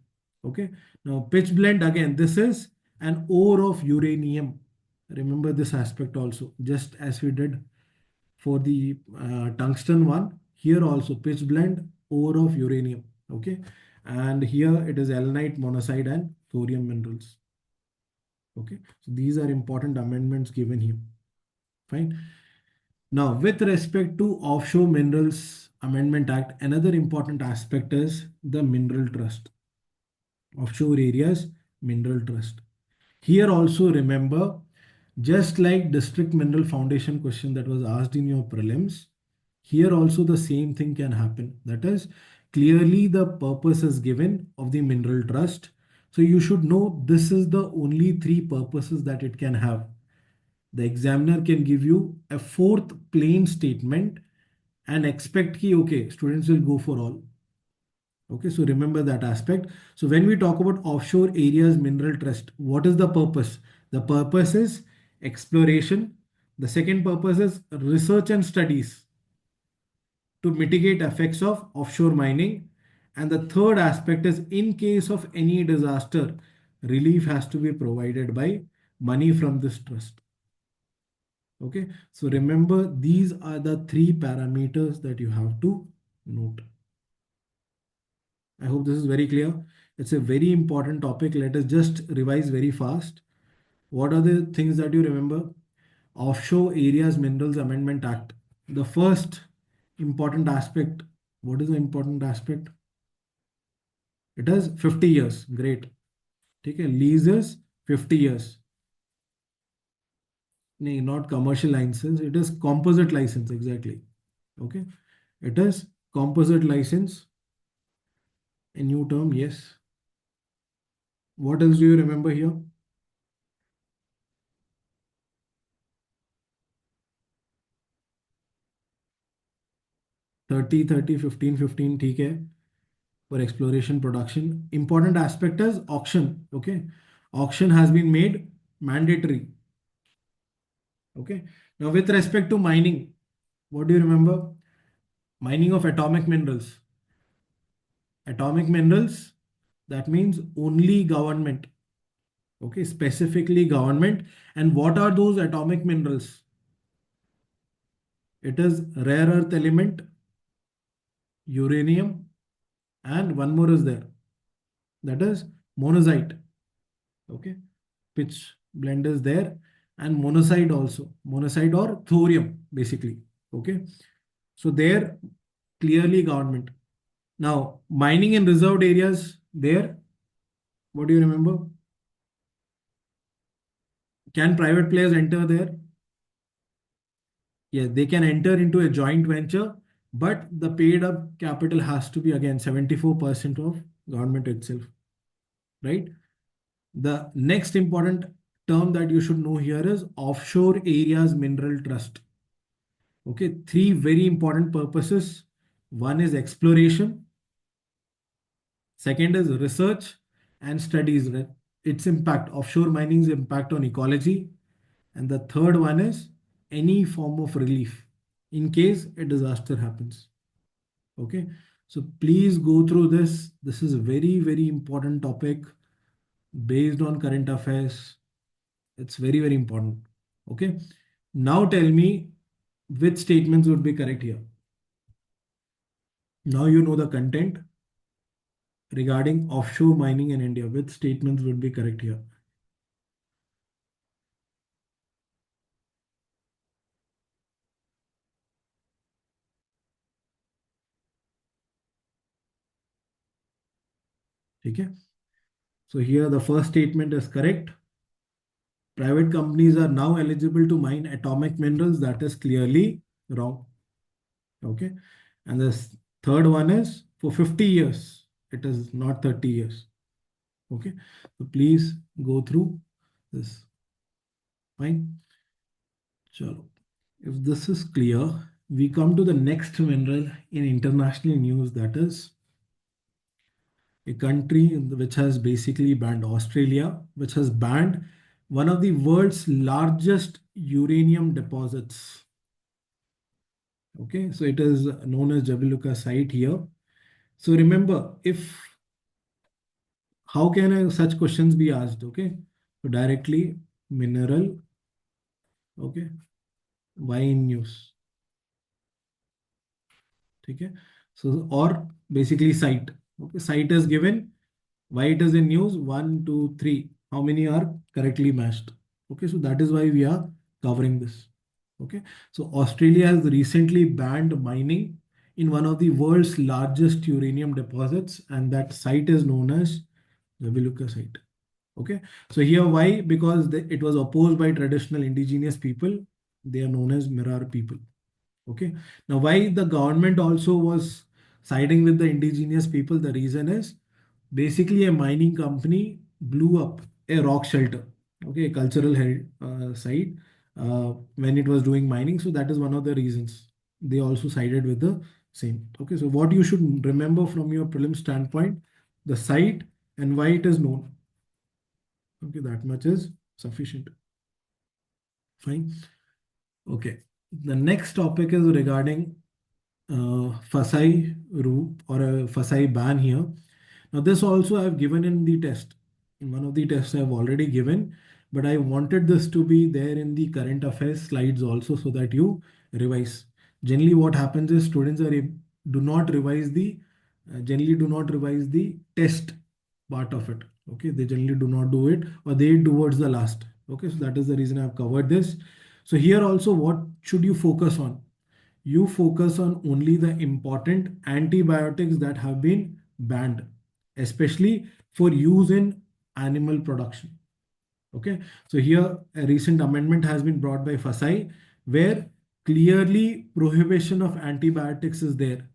Okay, now pitch blende, again, this is an ore of uranium. Remember this aspect also, just as we did for the tungsten one. Here also pitch blende, ore of uranium. Okay, and here it is allanite, monazite, and thorium minerals. Okay, so these are important amendments given here. Fine. Now, with respect to Offshore Minerals Amendment Act, another important aspect is the mineral trust. Offshore areas mineral trust. Here also remember, just like district mineral foundation question that was asked in your prelims, here also the same thing can happen. That is, clearly the purpose is given of the mineral trust. So you should know this is the only three purposes that it can have. The examiner can give you a fourth plain statement and expect ki, okay, students will go for all. Okay, so remember that aspect. So when we talk about offshore areas mineral trust, what is the purpose? The purpose is exploration. The second purpose is research and studies to mitigate effects of offshore mining. And the third aspect is in case of any disaster, relief has to be provided by money from this trust. Okay, so remember these are the three parameters that you have to note. I hope this is very clear. It's a very important topic. Let us just revise very fast. What are the things that you remember? Offshore Areas Minerals Amendment Act. The first important aspect. What is the important aspect? It has 50 years. Great. Okay, leases 50 years. No, not commercial license. It is composite license. Exactly. Okay. It is composite license. A new term. Yes. What else do you remember here? 30, 30, 15, 15. ठीक है. For exploration production. Important aspect is auction. Okay. Auction has been made mandatory. Okay. Now, with respect to mining, what do you remember? Mining of atomic minerals. Atomic minerals, that means only government. Okay. Specifically government. And what are those atomic minerals? It is rare earth element, uranium, and one more is there. That is monazite. Okay. Pitch blend is there, and monoxide also, monoxide or thorium basically. Okay, so there clearly government. Now mining in reserved areas there, what do you remember? Can private players enter there? Yes, they can enter into a joint venture, but the paid up capital has to be again 74% of government itself, right? The next important term that you should know here is offshore areas mineral trust. Okay, three very important purposes. One is exploration, second is research and studies, its impact, offshore mining's impact on ecology, and the third one is any form of relief in case a disaster happens. Okay, so please go through this. This is a very, very important topic based on current affairs. It's very, very important. Okay, now tell me which statements would be correct here. Now you know the content regarding offshore mining in India. Which statements would be correct here? Okay. So here the first statement is correct. Private companies are now eligible to mine atomic minerals. That is clearly wrong. Okay. And the third one is for 50 years. It is not 30 years. Okay. So please go through this. Fine. Chalo. If this is clear, we come to the next mineral in international news, that is a country which has basically banned Australia, which has banned one of the world's largest uranium deposits. Okay, so it is known as Jabiluka site here. So remember, if how can such questions be asked? Okay, so directly mineral. Okay, why in news? Okay, so or basically site. Okay, site is given. Why it is in news? 1, 2, 3. How many are correctly matched? Okay, so that is why we are covering this. Okay, so Australia has recently banned mining in one of the world's largest uranium deposits, and that site is known as the Viluka site. Okay, so here why? Because it was opposed by traditional indigenous people. They are known as Mirror people. Okay, now why the government also was siding with the indigenous people? The reason is basically a mining company blew up a rock shelter, okay, a cultural site when it was doing mining. So that is one of the reasons they also sided with the same. Okay, so what you should remember from your prelim standpoint, the site and why it is known. Okay, that much is sufficient. Fine. Okay, the next topic is regarding Fasai rule or a Fasai ban here. Now, this also I've given in the test. In one of the tests I've already given. but I wanted this to be there in the current affairs slides also so that you revise. Generally, what happens is students do not revise the generally do not revise the test part of it. Okay, they generally do not do it, or they towards the last. Okay, so that is the reason I've covered this. So here also, what should you focus on? You focus on only the important antibiotics that have been banned, especially for use in animal production. Okay, so here a recent amendment has been brought by FASI where clearly prohibition of antibiotics is there.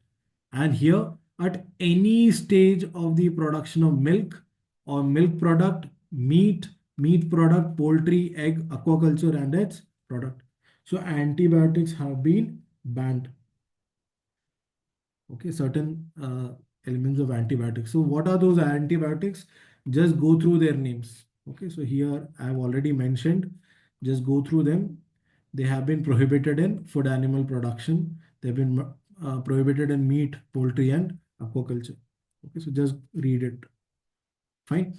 And here at any stage of the production of milk or milk product, meat product, poultry, egg, aquaculture and its product. So antibiotics have been banned. Okay, certain elements of antibiotics. So what are those antibiotics? Just go through their names. Okay, so here I have already mentioned, just go through them. They have been prohibited in food animal production. They've been prohibited in meat, poultry and aquaculture. Okay, so just read it. Fine.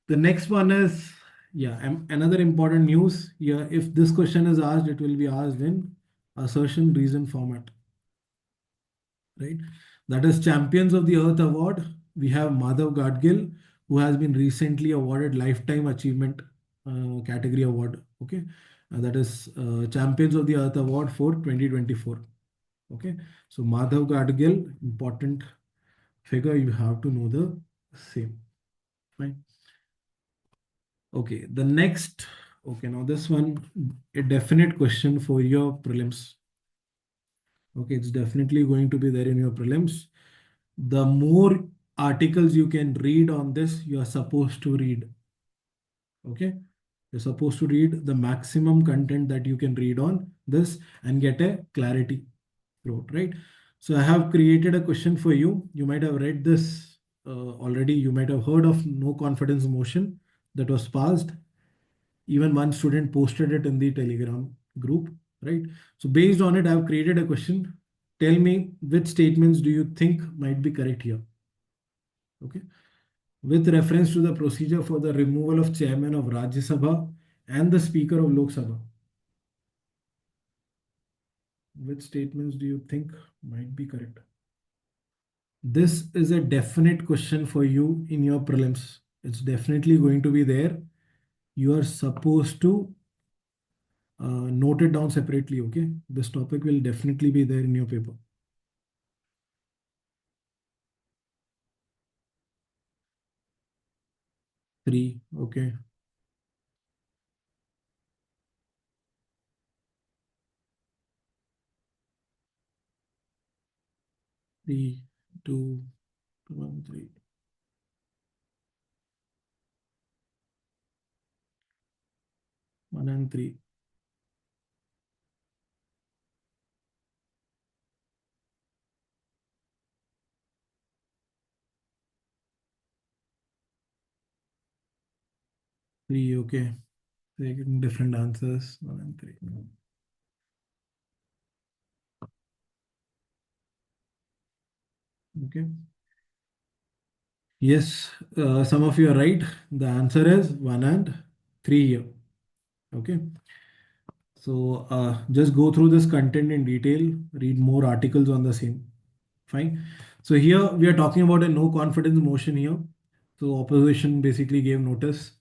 The next one is, yeah, another important news. Yeah, if this question is asked, it will be asked in assertion reason format, right? That is Champions of the Earth Award. We have Madhav Gadgil, who has been recently awarded Lifetime Achievement category award. Okay, that is Champions of the Earth Award for 2024. Okay, so Madhav Gadgil, important figure. You have to know the same. Fine. Okay, the next. Okay, now this one, a definite question for your prelims. Okay, it's definitely going to be there in your prelims. The more articles you can read on this, you are supposed to read. Okay, you're supposed to read the maximum content that you can read on this and get a clarity throughout, right? So I have created a question for you. You might have read this already. You might have heard of no confidence motion that was passed. Even one student posted it in the Telegram group, right? So based on it, I have created a question. Tell me which statements do you think might be correct here? Okay. With reference to the procedure for the removal of chairman of Rajya Sabha and the speaker of Lok Sabha. Which statements do you think might be correct? This is a definite question for you in your prelims. It's definitely going to be there. You are supposed to note it down separately. Okay, this topic will definitely be there in your paper. Three. Okay. Three, two, one, three. One and three. Three. Okay. Taking different answers. One and three. Okay. Yes, some of you are right. The answer is one and three here. Okay. So just go through this content in detail, read more articles on the same. Fine. So here we are talking about a no confidence motion here. So opposition basically gave notice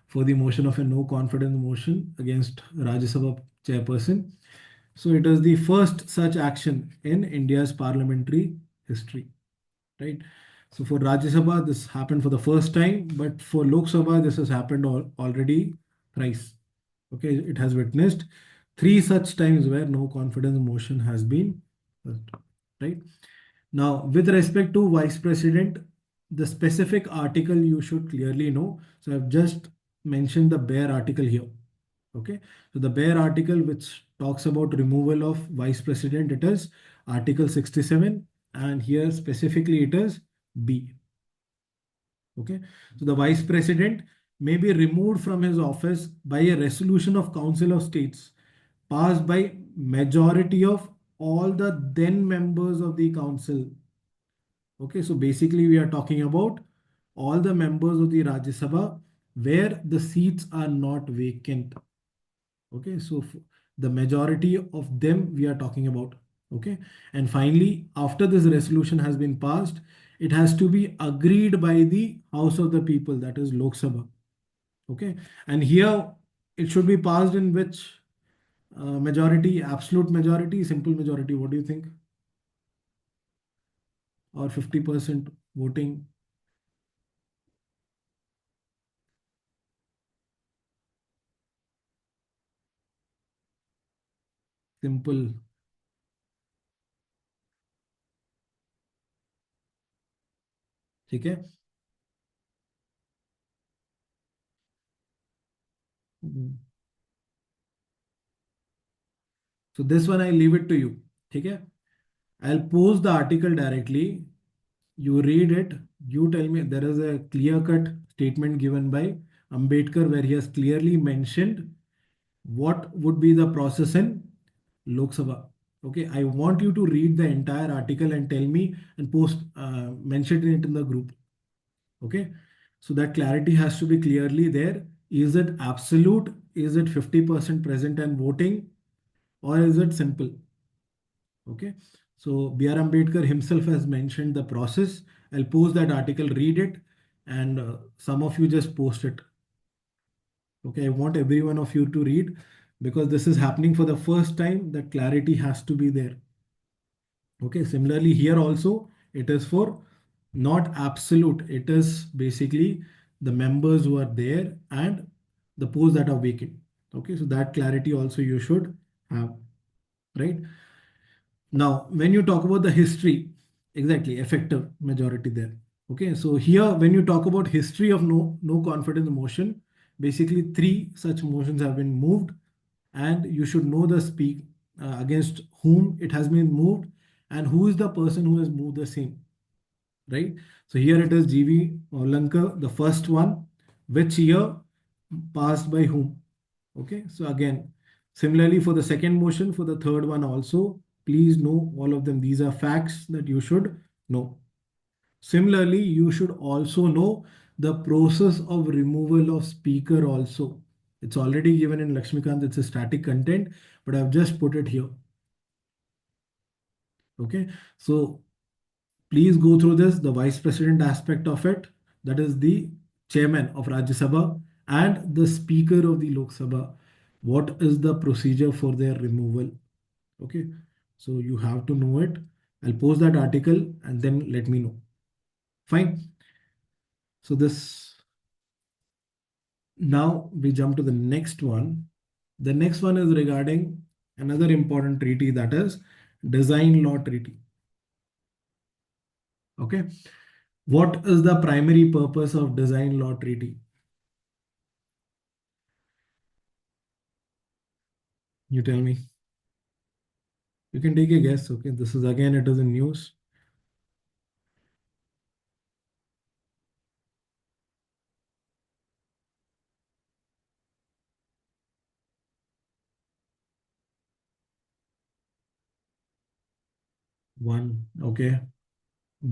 for the motion of a no confidence motion against Rajya Sabha chairperson. So it is the first such action in India's parliamentary history, right? So for Rajya Sabha, this happened for the first time, but for Lok Sabha, this has happened already thrice. Okay, it has witnessed three such times where no confidence motion has been, right? Now, with respect to vice president, the specific article you should clearly know. So I've just mentioned the bare article here. Okay, so the bare article which talks about removal of vice president, it is Article 67, and here specifically it is B. Okay, so the vice president may be removed from his office by a resolution of Council of States passed by majority of all the then members of the council. Okay, so basically we are talking about all the members of the Rajya Sabha where the seats are not vacant. Okay, so the majority of them we are talking about. Okay, and finally, after this resolution has been passed, it has to be agreed by the House of the People, that is Lok Sabha. Okay, and here it should be passed in which majority, absolute majority, simple majority. What do you think? Or 50% voting? Simple. ठीक है. Mhm. So this one I leave it to you. ठीक है. I'll post the article directly. You read it. You tell me. There is a clear-cut statement given by Ambedkar where he has clearly mentioned what would be the process in Lok Sabha. Okay, I want you to read the entire article and tell me and post, mention it in the group. Okay, so that clarity has to be clearly there. Is it absolute? Is it 50% present and voting? Or is it simple? Okay, so B.R. Ambedkar himself has mentioned the process. I'll post that article, read it, and some of you just post it. Okay, I want every one of you to read because this is happening for the first time. That clarity has to be there. Okay, similarly, here also it is for not absolute, it is basically the members who are there and the posts that are vacant. Okay, so that clarity also you should have, right? Now, when you talk about the history, exactly, effective majority there. Okay, so here when you talk about history of no confidence motion, basically three such motions have been moved, and you should know the speak against whom it has been moved and who is the person who has moved the same, right? So here it is GV Lanka, the first one, which year, passed by whom? Okay, so again, similarly for the second motion, for the third one also, please know all of them. These are facts that you should know. Similarly, you should also know the process of removal of speaker also. It's already given in Lakshmikant, it's a static content, but I've just put it here. Okay, so please go through this, the vice president aspect of it, that is the chairman of Rajya Sabha and the speaker of the Lok Sabha. What is the procedure for their removal? Okay, so you have to know it. I'll post that article and then let me know. Fine. So this, now we jump to the next one. The next one is regarding another important treaty, that is Design Law Treaty. Okay, what is the primary purpose of Design Law Treaty? You tell me. You can take a guess. Okay, this is again, it is in news. One, okay.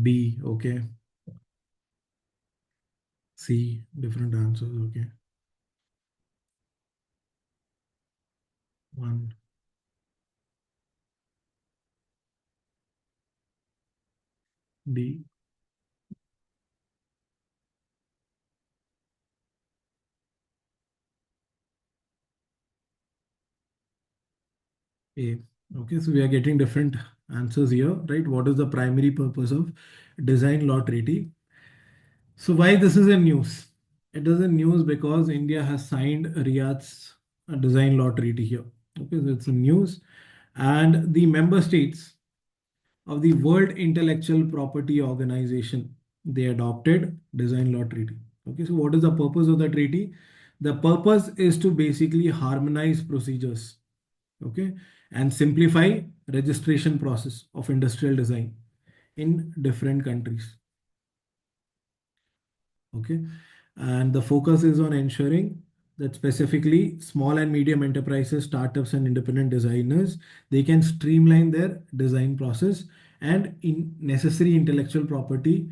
B, okay. C, different answers. Okay. One, D, A. Okay, so we are getting different answers here, right? What is the primary purpose of Design Law Treaty? So why this is in news? It is in news because India has signed Riyadh's Design Law Treaty here. Okay, so it's in news, and the member states of the World Intellectual Property Organization, they adopted Design Law Treaty. Okay, so what is the purpose of the treaty? The purpose is to basically harmonize procedures, okay, and simplify registration process of industrial design in different countries. Okay, and the focus is on ensuring that specifically small and medium enterprises, startups, and independent designers, they can streamline their design process, and in necessary intellectual property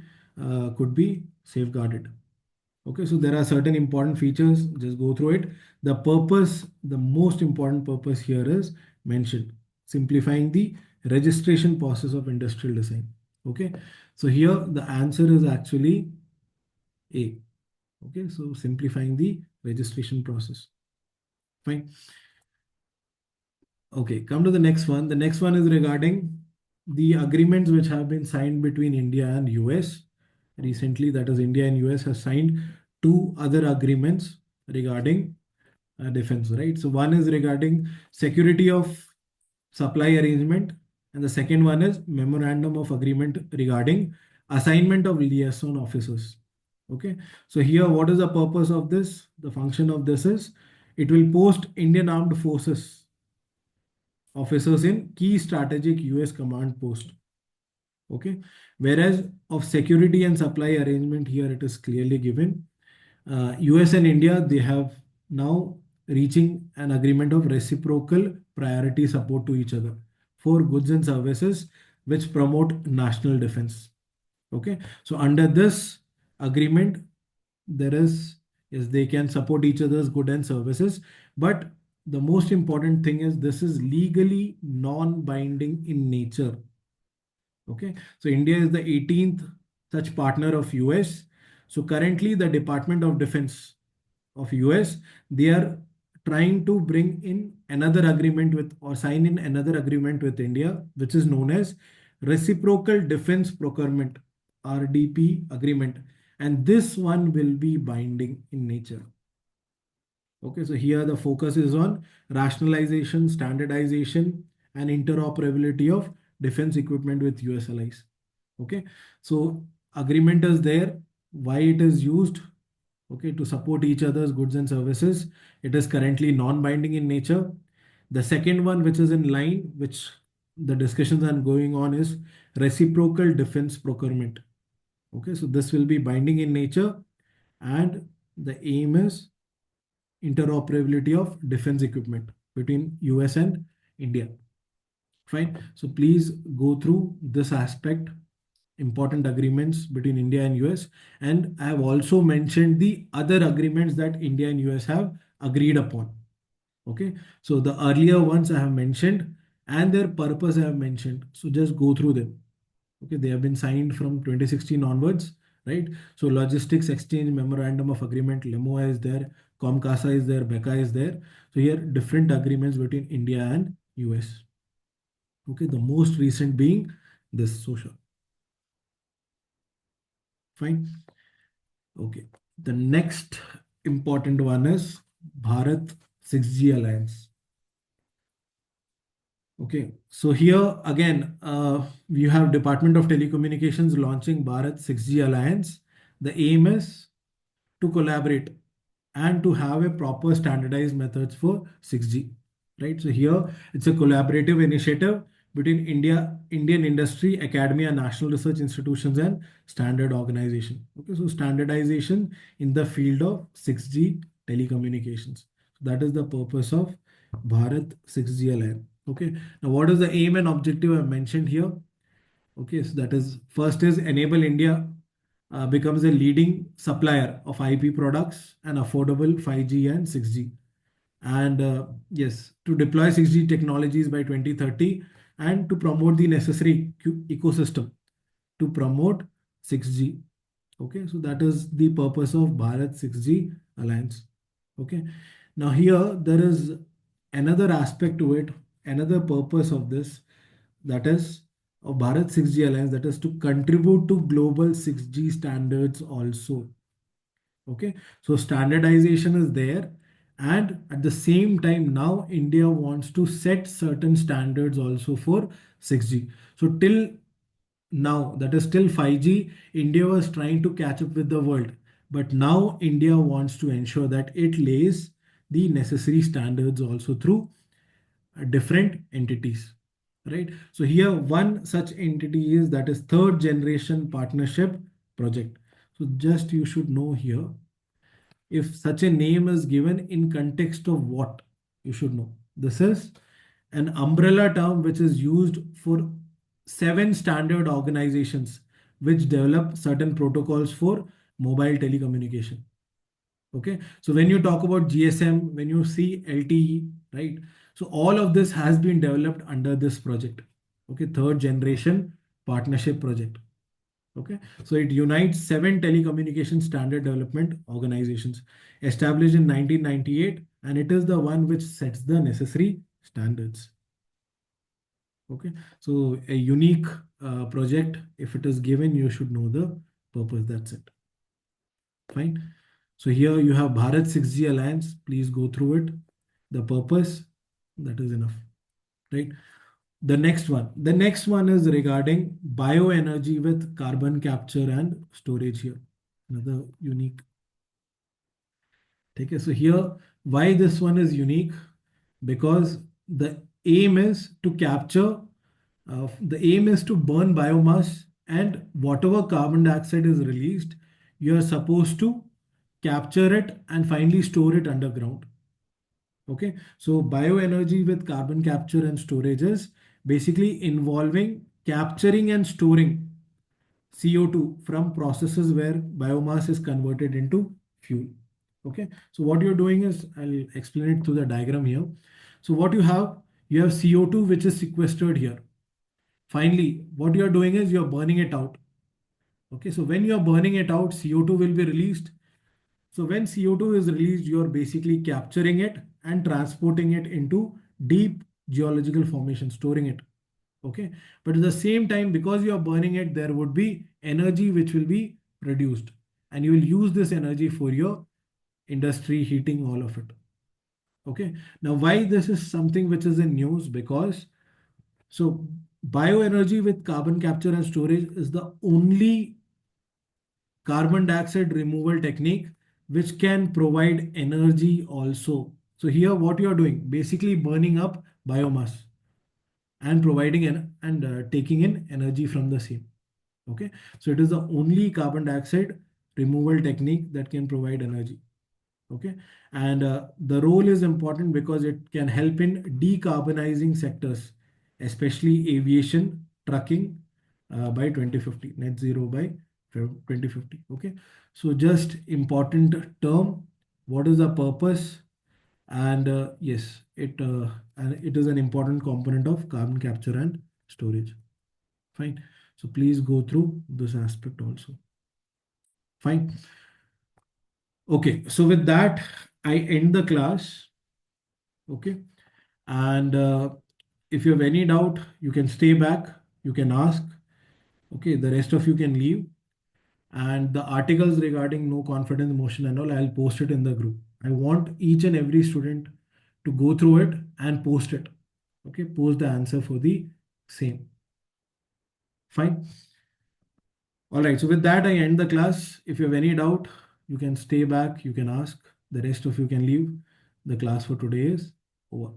could be safeguarded. Okay, so there are certain important features, just go through it. The purpose, the most important purpose here is mentioned, simplifying the registration process of industrial design. Okay, so here the answer is actually A. Okay, so simplifying the registration process. Fine. Okay, come to the next one. The next one is regarding the agreements which have been signed between India and US. Recently, that is India and US have signed two other agreements regarding defense, right? So one is regarding security of supply arrangement, and the second one is memorandum of agreement regarding assignment of liaison officers. Okay, so here what is the purpose of this? The function of this is it will post Indian Armed Forces officers in key strategic US command post. Okay, whereas of security and supply arrangement here it is clearly given. US and India they have now reaching an agreement of reciprocal priority support to each other for goods and services which promote national defense. Okay, so under this agreement there is they can support each other's good and services, but the most important thing is this is legally non-binding in nature. Okay, so India is the 18th such partner of US. So currently the Department of Defense of US they are trying to bring in another agreement with or sign in another agreement with India, which is known as Reciprocal Defense Procurement RDP agreement, and this one will be binding in nature. Okay, so here the focus is on rationalization, standardization, and interoperability of defense equipment with US allies. Okay, so agreement is there. Why it is used? Okay, to support each other's goods and services. It is currently non-binding in nature. The second one, which is in line, which the discussions are going on, is reciprocal defense procurement. Okay, so this will be binding in nature, and the aim is interoperability of defense equipment between US and India. Fine. So please go through this aspect, important agreements between India and US. And I have also mentioned the other agreements that India and US have agreed upon. Okay. So the earlier ones I have mentioned and their purpose I have mentioned. So just go through them. Okay. They have been signed from 2016 onwards, right? So Logistics Exchange Memorandum of Agreement, LEMOA is there, COMCASA is there, BECA is there. So here different agreements between India and US. Okay. The most recent being this social. Fine. Okay. The next important one is Bharat 6G Alliance. Okay. So here again, you have Department of Telecommunications launching Bharat 6G Alliance. The aim is to collaborate and to have a proper standardized methods for 6G, right? So here it's a collaborative initiative between Indian industry, academia, national research institutions, and standard organization. Okay, so standardization in the field of 6G telecommunications. So that is the purpose of Bharat 6G Alliance. Okay, now what is the aim and objective I mentioned here? Okay, so that is first is enable India becomes a leading supplier of IP products and affordable 5G and 6G. And yes, to deploy 6G technologies by 2030 and to promote the necessary ecosystem to promote 6G. Okay, so that is the purpose of Bharat 6G Alliance. Okay, now here there is another aspect to it, another purpose of this, that is of Bharat 6G Alliance, that is to contribute to global 6G standards also. Okay, so standardization is there, and at the same time now India wants to set certain standards also for 6G. So till now, that is till 5G, India was trying to catch up with the world, but now India wants to ensure that it lays the necessary standards also through different entities, right? So here one such entity is, that is third generation partnership project. So just you should know here, if such a name is given in context of what, you should know. This is an umbrella term which is used for 7 standard organizations which develop certain protocols for mobile telecommunication. Okay. So when you talk about GSM, when you see LTE, right? So all of this has been developed under this project. Okay. Third generation partnership project. Okay. So it unites 7 telecommunication standard development organizations established in 1998, and it is the one which sets the necessary standards. Okay. So a unique project, if it is given, you should know the purpose. That's it. Fine. So here you have Bharat 6G Alliance. Please go through it. The purpose, that is enough, right? The next one is regarding bioenergy with carbon capture and storage here. Another unique. Okay, so here, why this one is unique? Because the aim is to capture, the aim is to burn biomass, and whatever carbon dioxide is released, you are supposed to capture it and finally store it underground. Okay, so bioenergy with carbon capture and storage is basically involving capturing and storing CO2 from processes where biomass is converted into fuel. Okay, so what you're doing is, I'll explain it through the diagram here. So what you have CO2 which is sequestered here. Finally, what you're doing is you're burning it out. Okay, so when you're burning it out, CO2 will be released. So when CO2 is released, you're basically capturing it and transporting it into deep geological formation, storing it. Okay, but at the same time, because you are burning it, there would be energy which will be produced, and you will use this energy for your industry, heating, all of it. Okay, now why this is something which is in news? Because so bioenergy with carbon capture and storage is the only carbon dioxide removal technique which can provide energy also. So here what you are doing, basically burning up biomass and providing and taking in energy from the same. Okay, so it is the only carbon dioxide removal technique that can provide energy. Okay, and the role is important because it can help in decarbonizing sectors, especially aviation, trucking, by 2050, net zero by 2050. Okay, so just important term, what is the purpose? And yes, it is an important component of carbon capture and storage. Fine. So please go through this aspect also. Fine. Okay. So with that, I end the class. Okay. And if you have any doubt, you can stay back. You can ask. Okay. The rest of you can leave. And the articles regarding no confidence motion and all, I'll post it in the group. I want each and every student to go through it and post it. Okay. Post the answer for the same. Fine. All right, so with that, I end the class. If you have any doubt, you can stay back, you can ask. The rest of you can leave. The class for today is over.